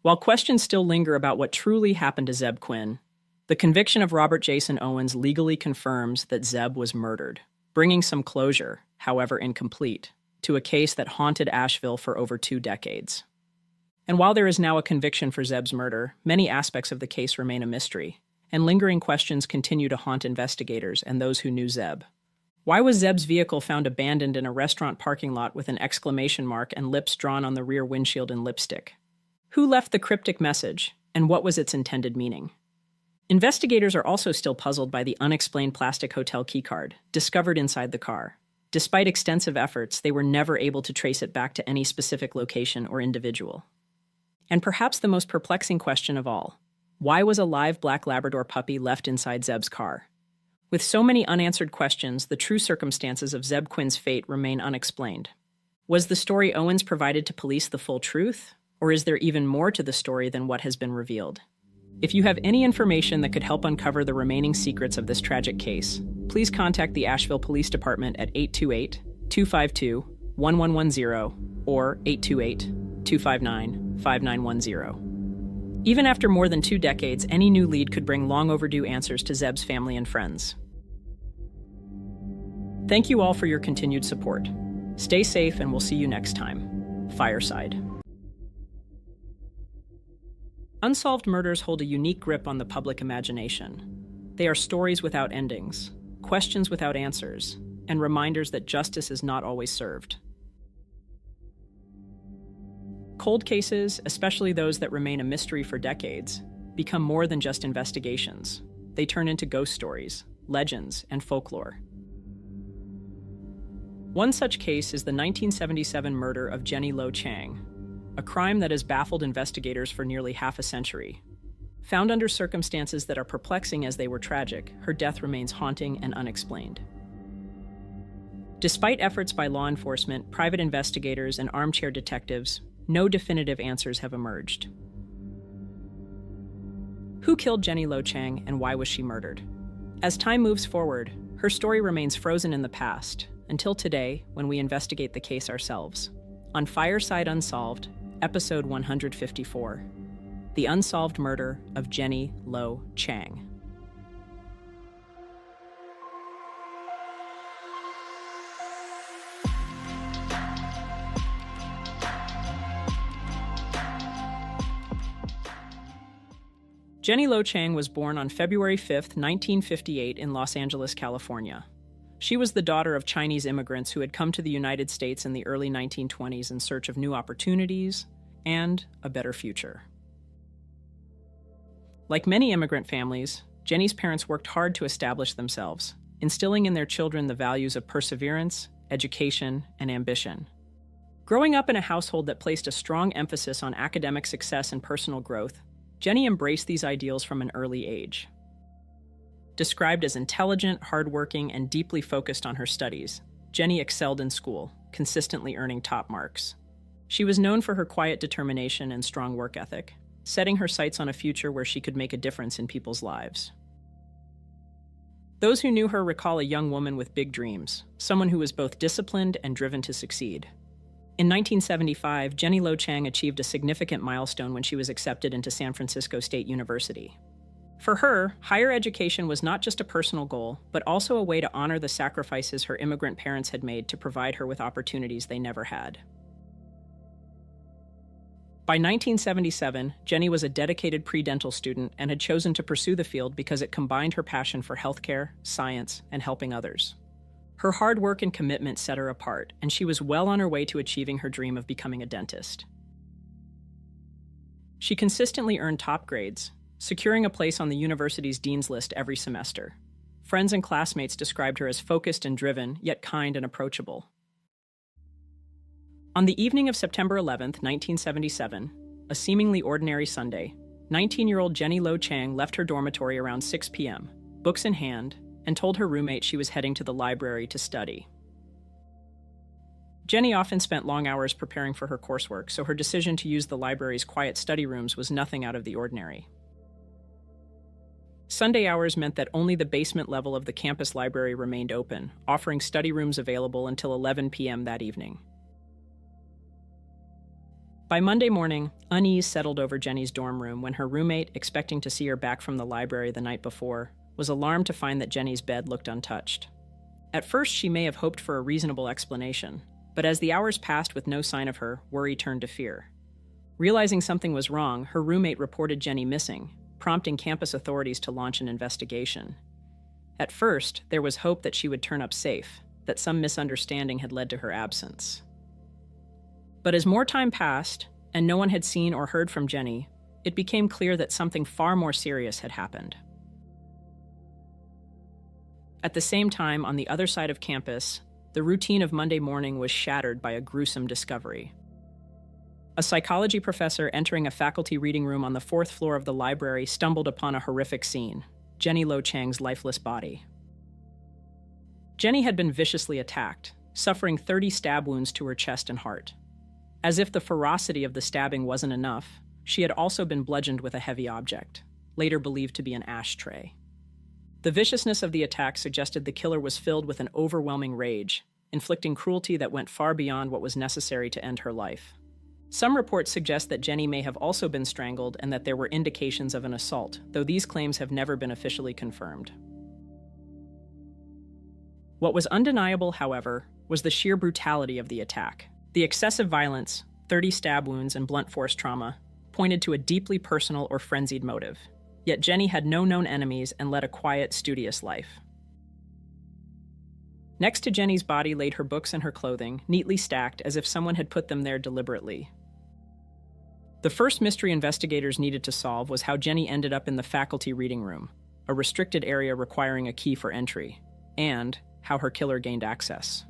A: While questions still linger about what truly happened to Zebb Quinn, the conviction of Robert Jason Owens legally confirms that Zebb was murdered, bringing some closure, however incomplete, to a case that haunted Asheville for over 2 decades. And while there is now a conviction for Zebb's murder, many aspects of the case remain a mystery, and lingering questions continue to haunt investigators and those who knew Zebb. Why was Zebb's vehicle found abandoned in a restaurant parking lot with an exclamation mark and lips drawn on the rear windshield in lipstick? Who left the cryptic message, and what was its intended meaning? Investigators are also still puzzled by the unexplained plastic hotel keycard discovered inside the car. Despite extensive efforts, they were never able to trace it back to any specific location or individual. And perhaps the most perplexing question of all, why was a live black Labrador puppy left inside Zebb's car? With so many unanswered questions, the true circumstances of Zebb Quinn's fate remain unexplained. Was the story Owens provided to police the full truth? Or is there even more to the story than what has been revealed? If you have any information that could help uncover the remaining secrets of this tragic case, please contact the Asheville Police Department at 828-252-1110 or 828-259-5910. Even after more than 2 decades, any new lead could bring long overdue answers to Zebb's family and friends. Thank you all for your continued support. Stay safe, and we'll see you next time. Fireside. Unsolved murders hold a unique grip on the public imagination. They are stories without endings, questions without answers, and reminders that justice is not always served. Cold cases, especially those that remain a mystery for decades, become more than just investigations. They turn into ghost stories, legends, and folklore. One such case is the 1977 murder of Jenny Lo Chang, a crime that has baffled investigators for nearly half a century. Found under circumstances that are perplexing as they were tragic, her death remains haunting and unexplained. Despite efforts by law enforcement, private investigators, and armchair detectives, no definitive answers have emerged. Who killed Jenny Lo Chang and why was she murdered? As time moves forward, her story remains frozen in the past, until today when we investigate the case ourselves. On Fireside Unsolved, episode 154, The Unsolved Murder of Jenny Lo Chang. Jenny Lo Chang was born on February 5, 1958 in Los Angeles, California. She was the daughter of Chinese immigrants who had come to the United States in the early 1920s in search of new opportunities and a better future. Like many immigrant families, Jenny's parents worked hard to establish themselves, instilling in their children the values of perseverance, education, and ambition. Growing up in a household that placed a strong emphasis on academic success and personal growth, Jenny embraced these ideals from an early age. Described as intelligent, hardworking, and deeply focused on her studies, Jenny excelled in school, consistently earning top marks. She was known for her quiet determination and strong work ethic, setting her sights on a future where she could make a difference in people's lives. Those who knew her recall a young woman with big dreams, someone who was both disciplined and driven to succeed. In 1975, Jenny Lo Chang achieved a significant milestone when she was accepted into San Francisco State University. For her, higher education was not just a personal goal, but also a way to honor the sacrifices her immigrant parents had made to provide her with opportunities they never had. By 1977, Jenny was a dedicated pre-dental student and had chosen to pursue the field because it combined her passion for healthcare, science, and helping others. Her hard work and commitment set her apart, and she was well on her way to achieving her dream of becoming a dentist. She consistently earned top grades, securing a place on the university's dean's list every semester. Friends and classmates described her as focused and driven, yet kind and approachable. On the evening of September 11, 1977, a seemingly ordinary Sunday, 19-year-old Jenny Lo Chang left her dormitory around 6 p.m., books in hand, and told her roommate she was heading to the library to study. Jenny often spent long hours preparing for her coursework, so her decision to use the library's quiet study rooms was nothing out of the ordinary. Sunday hours meant that only the basement level of the campus library remained open, offering study rooms available until 11 p.m. that evening. By Monday morning, unease settled over Jenny's dorm room when her roommate, expecting to see her back from the library the night before, was alarmed to find that Jenny's bed looked untouched. At first, she may have hoped for a reasonable explanation, but as the hours passed with no sign of her, worry turned to fear. Realizing something was wrong, her roommate reported Jenny missing, prompting campus authorities to launch an investigation. At first, there was hope that she would turn up safe, that some misunderstanding had led to her absence. But as more time passed, and no one had seen or heard from Jenny, it became clear that something far more serious had happened. At the same time, on the other side of campus, the routine of Monday morning was shattered by a gruesome discovery. A psychology professor entering a faculty reading room on the 4th floor of the library stumbled upon a horrific scene: Jenny Lo Chang's lifeless body. Jenny had been viciously attacked, suffering 30 stab wounds to her chest and heart. As if the ferocity of the stabbing wasn't enough, she had also been bludgeoned with a heavy object, later believed to be an ashtray. The viciousness of the attack suggested the killer was filled with an overwhelming rage, inflicting cruelty that went far beyond what was necessary to end her life. Some reports suggest that Jenny may have also been strangled and that there were indications of an assault, though these claims have never been officially confirmed. What was undeniable, however, was the sheer brutality of the attack. The excessive violence, 30 stab wounds, and blunt force trauma pointed to a deeply personal or frenzied motive. Yet Jenny had no known enemies and led a quiet, studious life. Next to Jenny's body laid her books and her clothing, neatly stacked as if someone had put them there deliberately. The first mystery investigators needed to solve was how Jenny ended up in the faculty reading room, a restricted area requiring a key for entry, and how her killer gained access.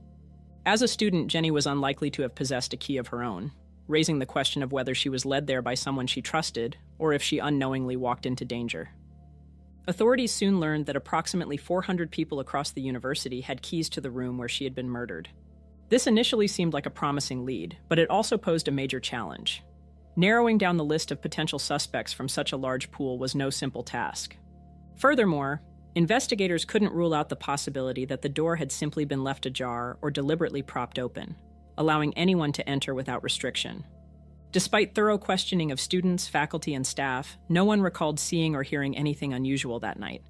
A: As a student, Jenny was unlikely to have possessed a key of her own, raising the question of whether she was led there by someone she trusted or if she unknowingly walked into danger. Authorities soon learned that approximately 400 people across the university had keys to the room where she had been murdered. This initially seemed like a promising lead, but it also posed a major challenge. Narrowing down the list of potential suspects from such a large pool was no simple task. Furthermore, investigators couldn't rule out the possibility that the door had simply been left ajar or deliberately propped open, allowing anyone to enter without restriction. Despite thorough questioning of students, faculty, and staff, no one recalled seeing or hearing anything unusual that night.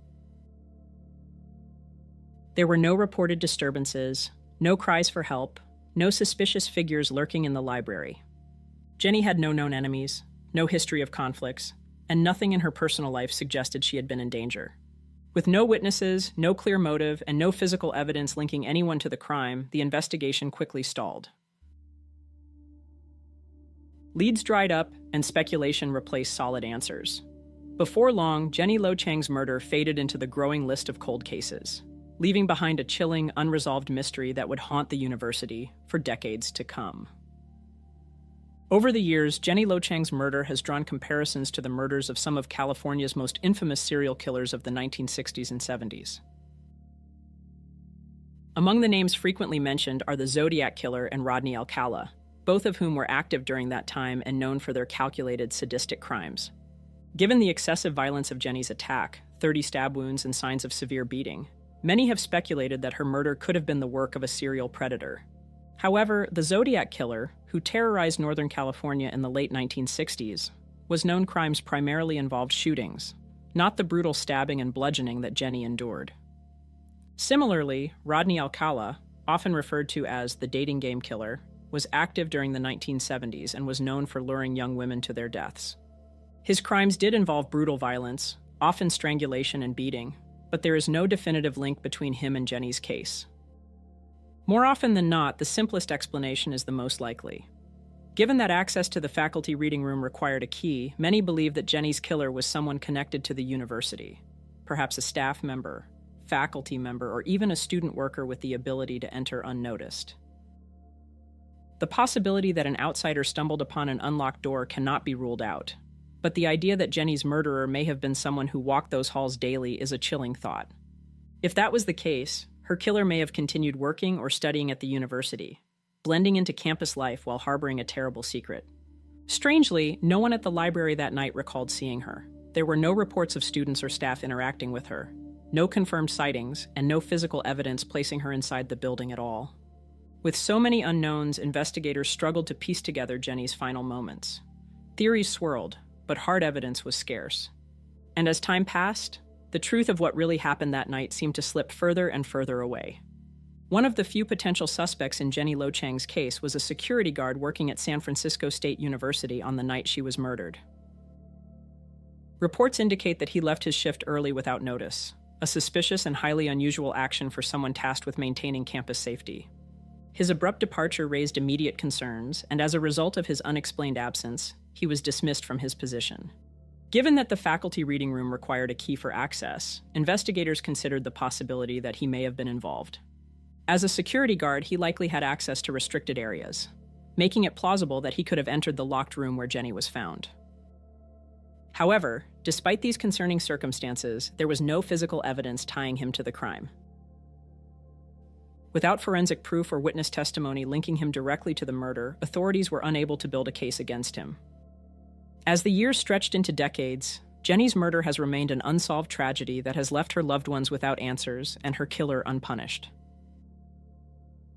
A: There were no reported disturbances, no cries for help, no suspicious figures lurking in the library. Jenny had no known enemies, no history of conflicts, and nothing in her personal life suggested she had been in danger. With no witnesses, no clear motive, and no physical evidence linking anyone to the crime, the investigation quickly stalled. Leads dried up, and speculation replaced solid answers. Before long, Jenny Lo Chang's murder faded into the growing list of cold cases, leaving behind a chilling, unresolved mystery that would haunt the university for decades to come. Over the years, Jenny Lo Chang's murder has drawn comparisons to the murders of some of California's most infamous serial killers of the 1960s and 70s. Among the names frequently mentioned are the Zodiac Killer and Rodney Alcala, both of whom were active during that time and known for their calculated, sadistic crimes. Given the excessive violence of Jenny's attack, 30 stab wounds and signs of severe beating, many have speculated that her murder could have been the work of a serial predator. However, the Zodiac Killer, who terrorized Northern California in the late 1960s, was known crimes primarily involved shootings, not the brutal stabbing and bludgeoning that Jenny endured. Similarly, Rodney Alcala, often referred to as the dating game killer, was active during the 1970s and was known for luring young women to their deaths. His crimes did involve brutal violence, often strangulation and beating, but there is no definitive link between him and Jenny's case. More often than not, the simplest explanation is the most likely. Given that access to the faculty reading room required a key, many believe that Jenny's killer was someone connected to the university, perhaps a staff member, faculty member, or even a student worker with the ability to enter unnoticed. The possibility that an outsider stumbled upon an unlocked door cannot be ruled out, but the idea that Jenny's murderer may have been someone who walked those halls daily is a chilling thought. If that was the case, her killer may have continued working or studying at the university, blending into campus life while harboring a terrible secret. Strangely, no one at the library that night recalled seeing her. There were no reports of students or staff interacting with her, no confirmed sightings, and no physical evidence placing her inside the building at all. With so many unknowns, investigators struggled to piece together Jenny's final moments. Theories swirled, but hard evidence was scarce. And as time passed, the truth of what really happened that night seemed to slip further and further away. One of the few potential suspects in Jenny Lo Chang's case was a security guard working at San Francisco State University on the night she was murdered. Reports indicate that he left his shift early without notice, a suspicious and highly unusual action for someone tasked with maintaining campus safety. His abrupt departure raised immediate concerns, and as a result of his unexplained absence, he was dismissed from his position. Given that the faculty reading room required a key for access, investigators considered the possibility that he may have been involved. As a security guard, he likely had access to restricted areas, making it plausible that he could have entered the locked room where Jenny was found. However, despite these concerning circumstances, there was no physical evidence tying him to the crime. Without forensic proof or witness testimony linking him directly to the murder, authorities were unable to build a case against him. As the years stretched into decades, Jenny's murder has remained an unsolved tragedy that has left her loved ones without answers and her killer unpunished.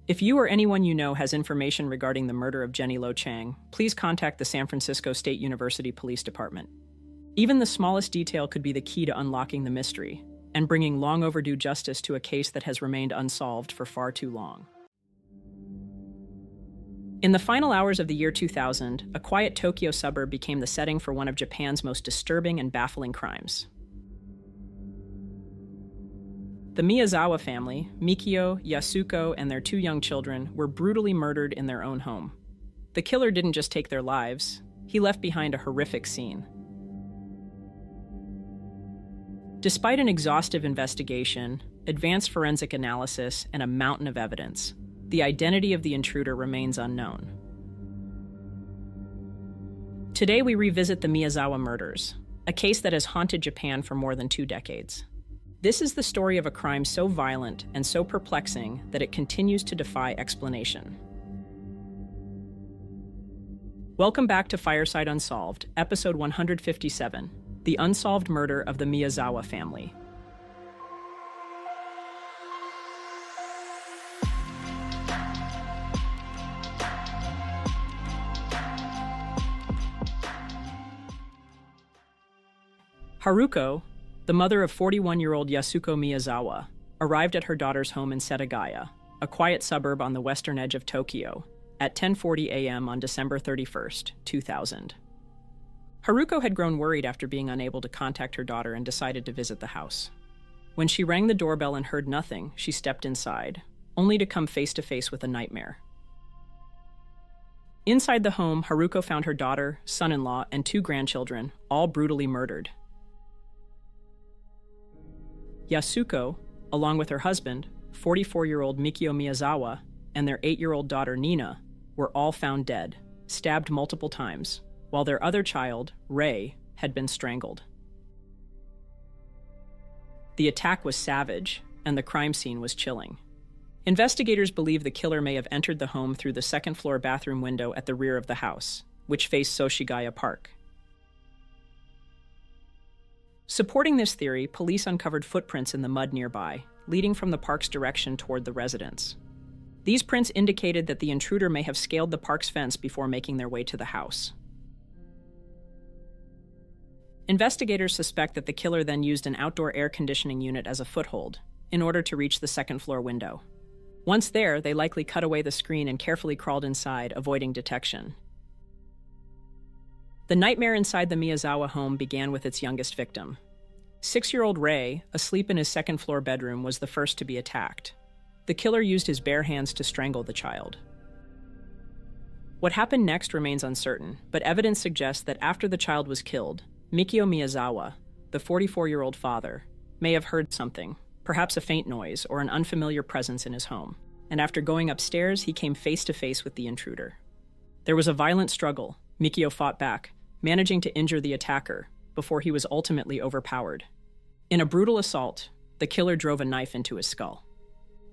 A: If you or anyone you know has information regarding the murder of Jenny Lo Chang, please contact the San Francisco State University Police Department. Even the smallest detail could be the key to unlocking the mystery and bringing long overdue justice to a case that has remained unsolved for far too long. In the final hours of the year 2000, a quiet Tokyo suburb became the setting for one of Japan's most disturbing and baffling crimes. The Miyazawa family, Mikio, Yasuko, and their 2 young children, were brutally murdered in their own home. The killer didn't just take their lives, he left behind a horrific scene. Despite an exhaustive investigation, advanced forensic analysis, and a mountain of evidence, the identity of the intruder remains unknown. Today we revisit the Miyazawa murders, a case that has haunted Japan for more than 2 decades. This is the story of a crime so violent and so perplexing that it continues to defy explanation. Welcome back to Fireside Unsolved, episode 157, The Unsolved Murder of the Miyazawa Family. Haruko, the mother of 41-year-old Yasuko Miyazawa, arrived at her daughter's home in Setagaya, a quiet suburb on the western edge of Tokyo, at 10:40 a.m. on December 31st, 2000. Haruko had grown worried after being unable to contact her daughter and decided to visit the house. When she rang the doorbell and heard nothing, she stepped inside, only to come face to face with a nightmare. Inside the home, Haruko found her daughter, son-in-law, and 2 grandchildren, all brutally murdered. Yasuko, along with her husband, 44-year-old Mikio Miyazawa, and their 8-year-old daughter Nina, were all found dead, stabbed multiple times, while their other child, Rei, had been strangled. The attack was savage, and the crime scene was chilling. Investigators believe the killer may have entered the home through the second-floor bathroom window at the rear of the house, which faced Soshigaya Park. Supporting this theory, police uncovered footprints in the mud nearby, leading from the park's direction toward the residence. These prints indicated that the intruder may have scaled the park's fence before making their way to the house. Investigators suspect that the killer then used an outdoor air conditioning unit as a foothold in order to reach the second-floor window. Once there, they likely cut away the screen and carefully crawled inside, avoiding detection. The nightmare inside the Miyazawa home began with its youngest victim. 6-year-old Rei, asleep in his second-floor bedroom, was the first to be attacked. The killer used his bare hands to strangle the child. What happened next remains uncertain, but evidence suggests that after the child was killed, Mikio Miyazawa, the 44-year-old father, may have heard something, perhaps a faint noise or an unfamiliar presence in his home, and after going upstairs, he came face to face with the intruder. There was a violent struggle. Mikio fought back, managing to injure the attacker before he was ultimately overpowered. In a brutal assault, the killer drove a knife into his skull.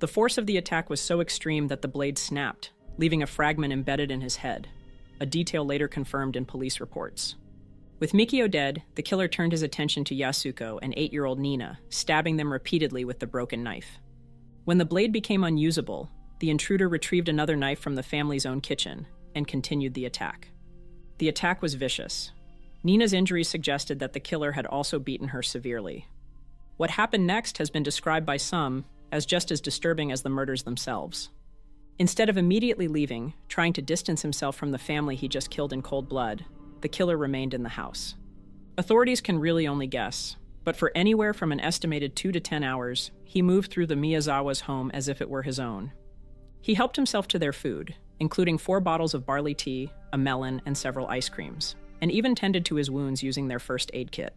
A: The force of the attack was so extreme that the blade snapped, leaving a fragment embedded in his head, a detail later confirmed in police reports. With Mikio dead, the killer turned his attention to Yasuko and 8-year-old Nina, stabbing them repeatedly with the broken knife. When the blade became unusable, the intruder retrieved another knife from the family's own kitchen and continued the attack. The attack was vicious. Nina's injuries suggested that the killer had also beaten her severely. What happened next has been described by some as just as disturbing as the murders themselves. Instead of immediately leaving, trying to distance himself from the family he just killed in cold blood, the killer remained in the house. Authorities can really only guess, but for anywhere from an estimated 2 to 10 hours, he moved through the Miyazawa's home as if it were his own. He helped himself to their food, including 4 bottles of barley tea, a melon, and several ice creams, and even tended to his wounds using their first aid kit.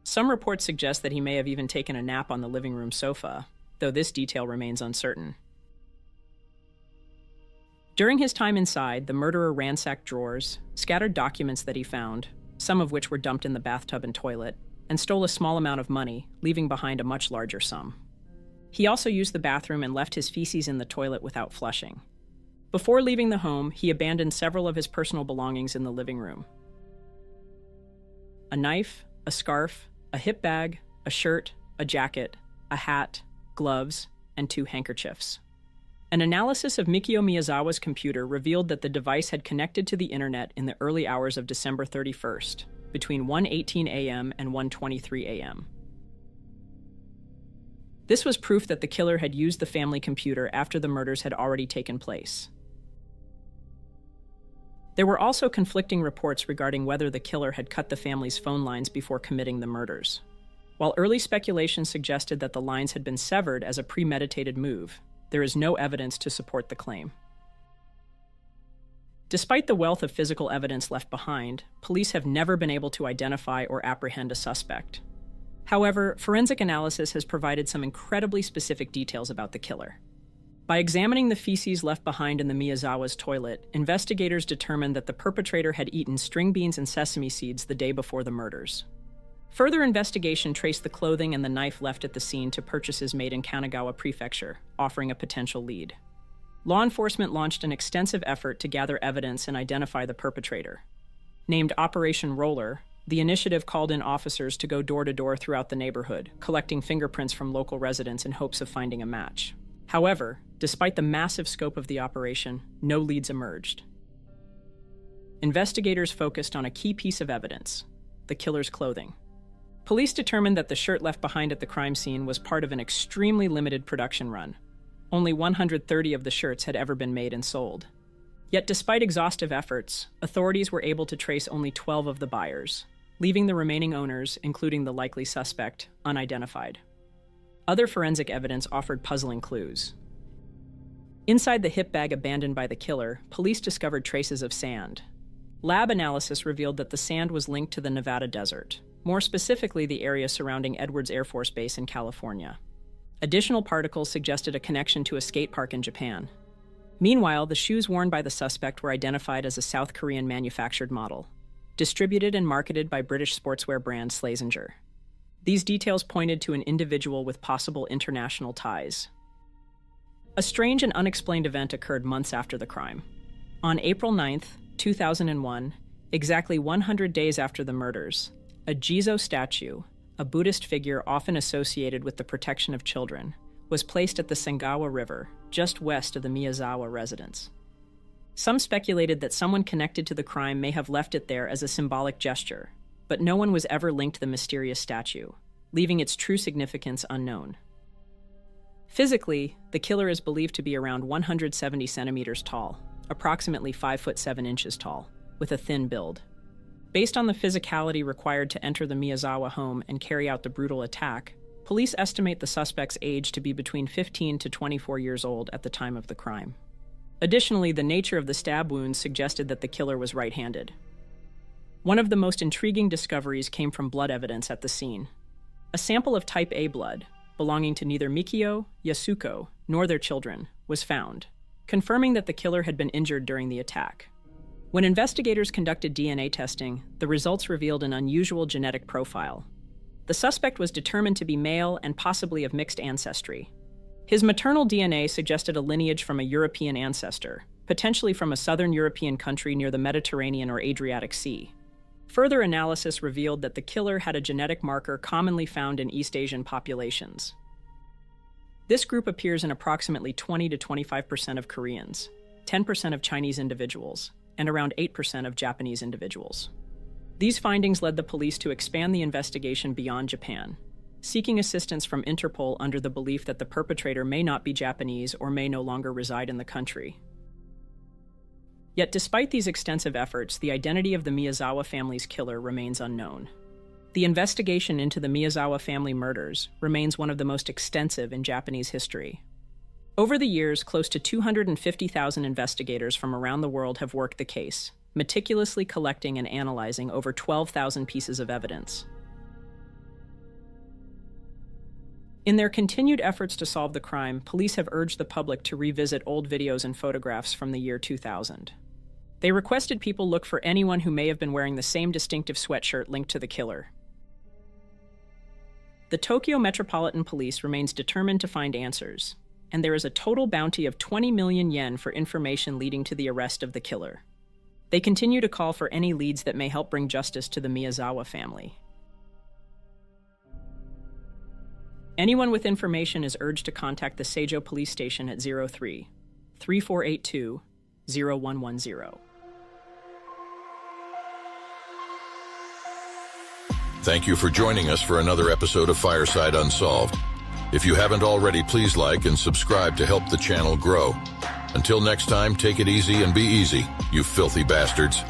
A: Some reports suggest that he may have even taken a nap on the living room sofa, though this detail remains uncertain. During his time inside, the murderer ransacked drawers, scattered documents that he found, some of which were dumped in the bathtub and toilet, and stole a small amount of money, leaving behind a much larger sum. He also used the bathroom and left his feces in the toilet without flushing. Before leaving the home, he abandoned several of his personal belongings in the living room. A knife, a scarf, a hip bag, a shirt, a jacket, a hat, gloves, and 2 handkerchiefs. An analysis of Mikio Miyazawa's computer revealed that the device had connected to the internet in the early hours of December 31st, between 1:18 a.m. and 1:23 a.m. This was proof that the killer had used the family computer after the murders had already taken place. There were also conflicting reports regarding whether the killer had cut the family's phone lines before committing the murders. While early speculation suggested that the lines had been severed as a premeditated move, there is no evidence to support the claim. Despite the wealth of physical evidence left behind, police have never been able to identify or apprehend a suspect. However, forensic analysis has provided some incredibly specific details about the killer. By examining the feces left behind in the Miyazawa's toilet, investigators determined that the perpetrator had eaten string beans and sesame seeds the day before the murders. Further investigation traced the clothing and the knife left at the scene to purchases made in Kanagawa Prefecture, offering a potential lead. Law enforcement launched an extensive effort to gather evidence and identify the perpetrator. Named Operation Roller, the initiative called in officers to go door to door throughout the neighborhood, collecting fingerprints from local residents in hopes of finding a match. However, despite the massive scope of the operation, no leads emerged. Investigators focused on a key piece of evidence: the killer's clothing. Police determined that the shirt left behind at the crime scene was part of an extremely limited production run. Only 130 of the shirts had ever been made and sold. Yet despite exhaustive efforts, authorities were able to trace only 12 of the buyers, leaving the remaining owners, including the likely suspect, unidentified. Other forensic evidence offered puzzling clues. Inside the hip bag abandoned by the killer, police discovered traces of sand. Lab analysis revealed that the sand was linked to the Nevada desert, more specifically the area surrounding Edwards Air Force Base in California. Additional particles suggested a connection to a skate park in Japan. Meanwhile, the shoes worn by the suspect were identified as a South Korean manufactured model, distributed and marketed by British sportswear brand Slazenger. These details pointed to an individual with possible international ties. A strange and unexplained event occurred months after the crime. On April 9, 2001, exactly 100 days after the murders, a Jizo statue, a Buddhist figure often associated with the protection of children, was placed at the Sengawa River, just west of the Miyazawa residence. Some speculated that someone connected to the crime may have left it there as a symbolic gesture, but no one was ever linked to the mysterious statue, leaving its true significance unknown. Physically, the killer is believed to be around 170 centimeters tall, approximately 5 foot 7 inches tall, with a thin build. Based on the physicality required to enter the Miyazawa home and carry out the brutal attack, police estimate the suspect's age to be between 15 to 24 years old at the time of the crime. Additionally, the nature of the stab wounds suggested that the killer was right-handed. One of the most intriguing discoveries came from blood evidence at the scene. A sample of type A blood, belonging to neither Mikio, Yasuko, nor their children, was found, confirming that the killer had been injured during the attack. When investigators conducted DNA testing, the results revealed an unusual genetic profile. The suspect was determined to be male and possibly of mixed ancestry. His maternal DNA suggested a lineage from a European ancestor, potentially from a southern European country near the Mediterranean or Adriatic Sea. Further analysis revealed that the killer had a genetic marker commonly found in East Asian populations. This group appears in approximately 20 to 25% of Koreans, 10% of Chinese individuals, and around 8% of Japanese individuals. These findings led the police to expand the investigation beyond Japan, seeking assistance from Interpol under the belief that the perpetrator may not be Japanese or may no longer reside in the country. Yet despite these extensive efforts, the identity of the Miyazawa family's killer remains unknown. The investigation into the Miyazawa family murders remains one of the most extensive in Japanese history. Over the years, close to 250,000 investigators from around the world have worked the case, meticulously collecting and analyzing over 12,000 pieces of evidence. In their continued efforts to solve the crime, police have urged the public to revisit old videos and photographs from the year 2000. They requested people look for anyone who may have been wearing the same distinctive sweatshirt linked to the killer. The Tokyo Metropolitan Police remains determined to find answers, and there is a total bounty of 20 million yen for information leading to the arrest of the killer. They continue to call for any leads that may help bring justice to the Miyazawa family. Anyone with information is urged to contact the Seijo Police Station at 03-3482-0110.
G: Thank you for joining us for another episode of Fireside Unsolved. If you haven't already, please like and subscribe to help the channel grow. Until next time, take it easy and be easy, you filthy bastards.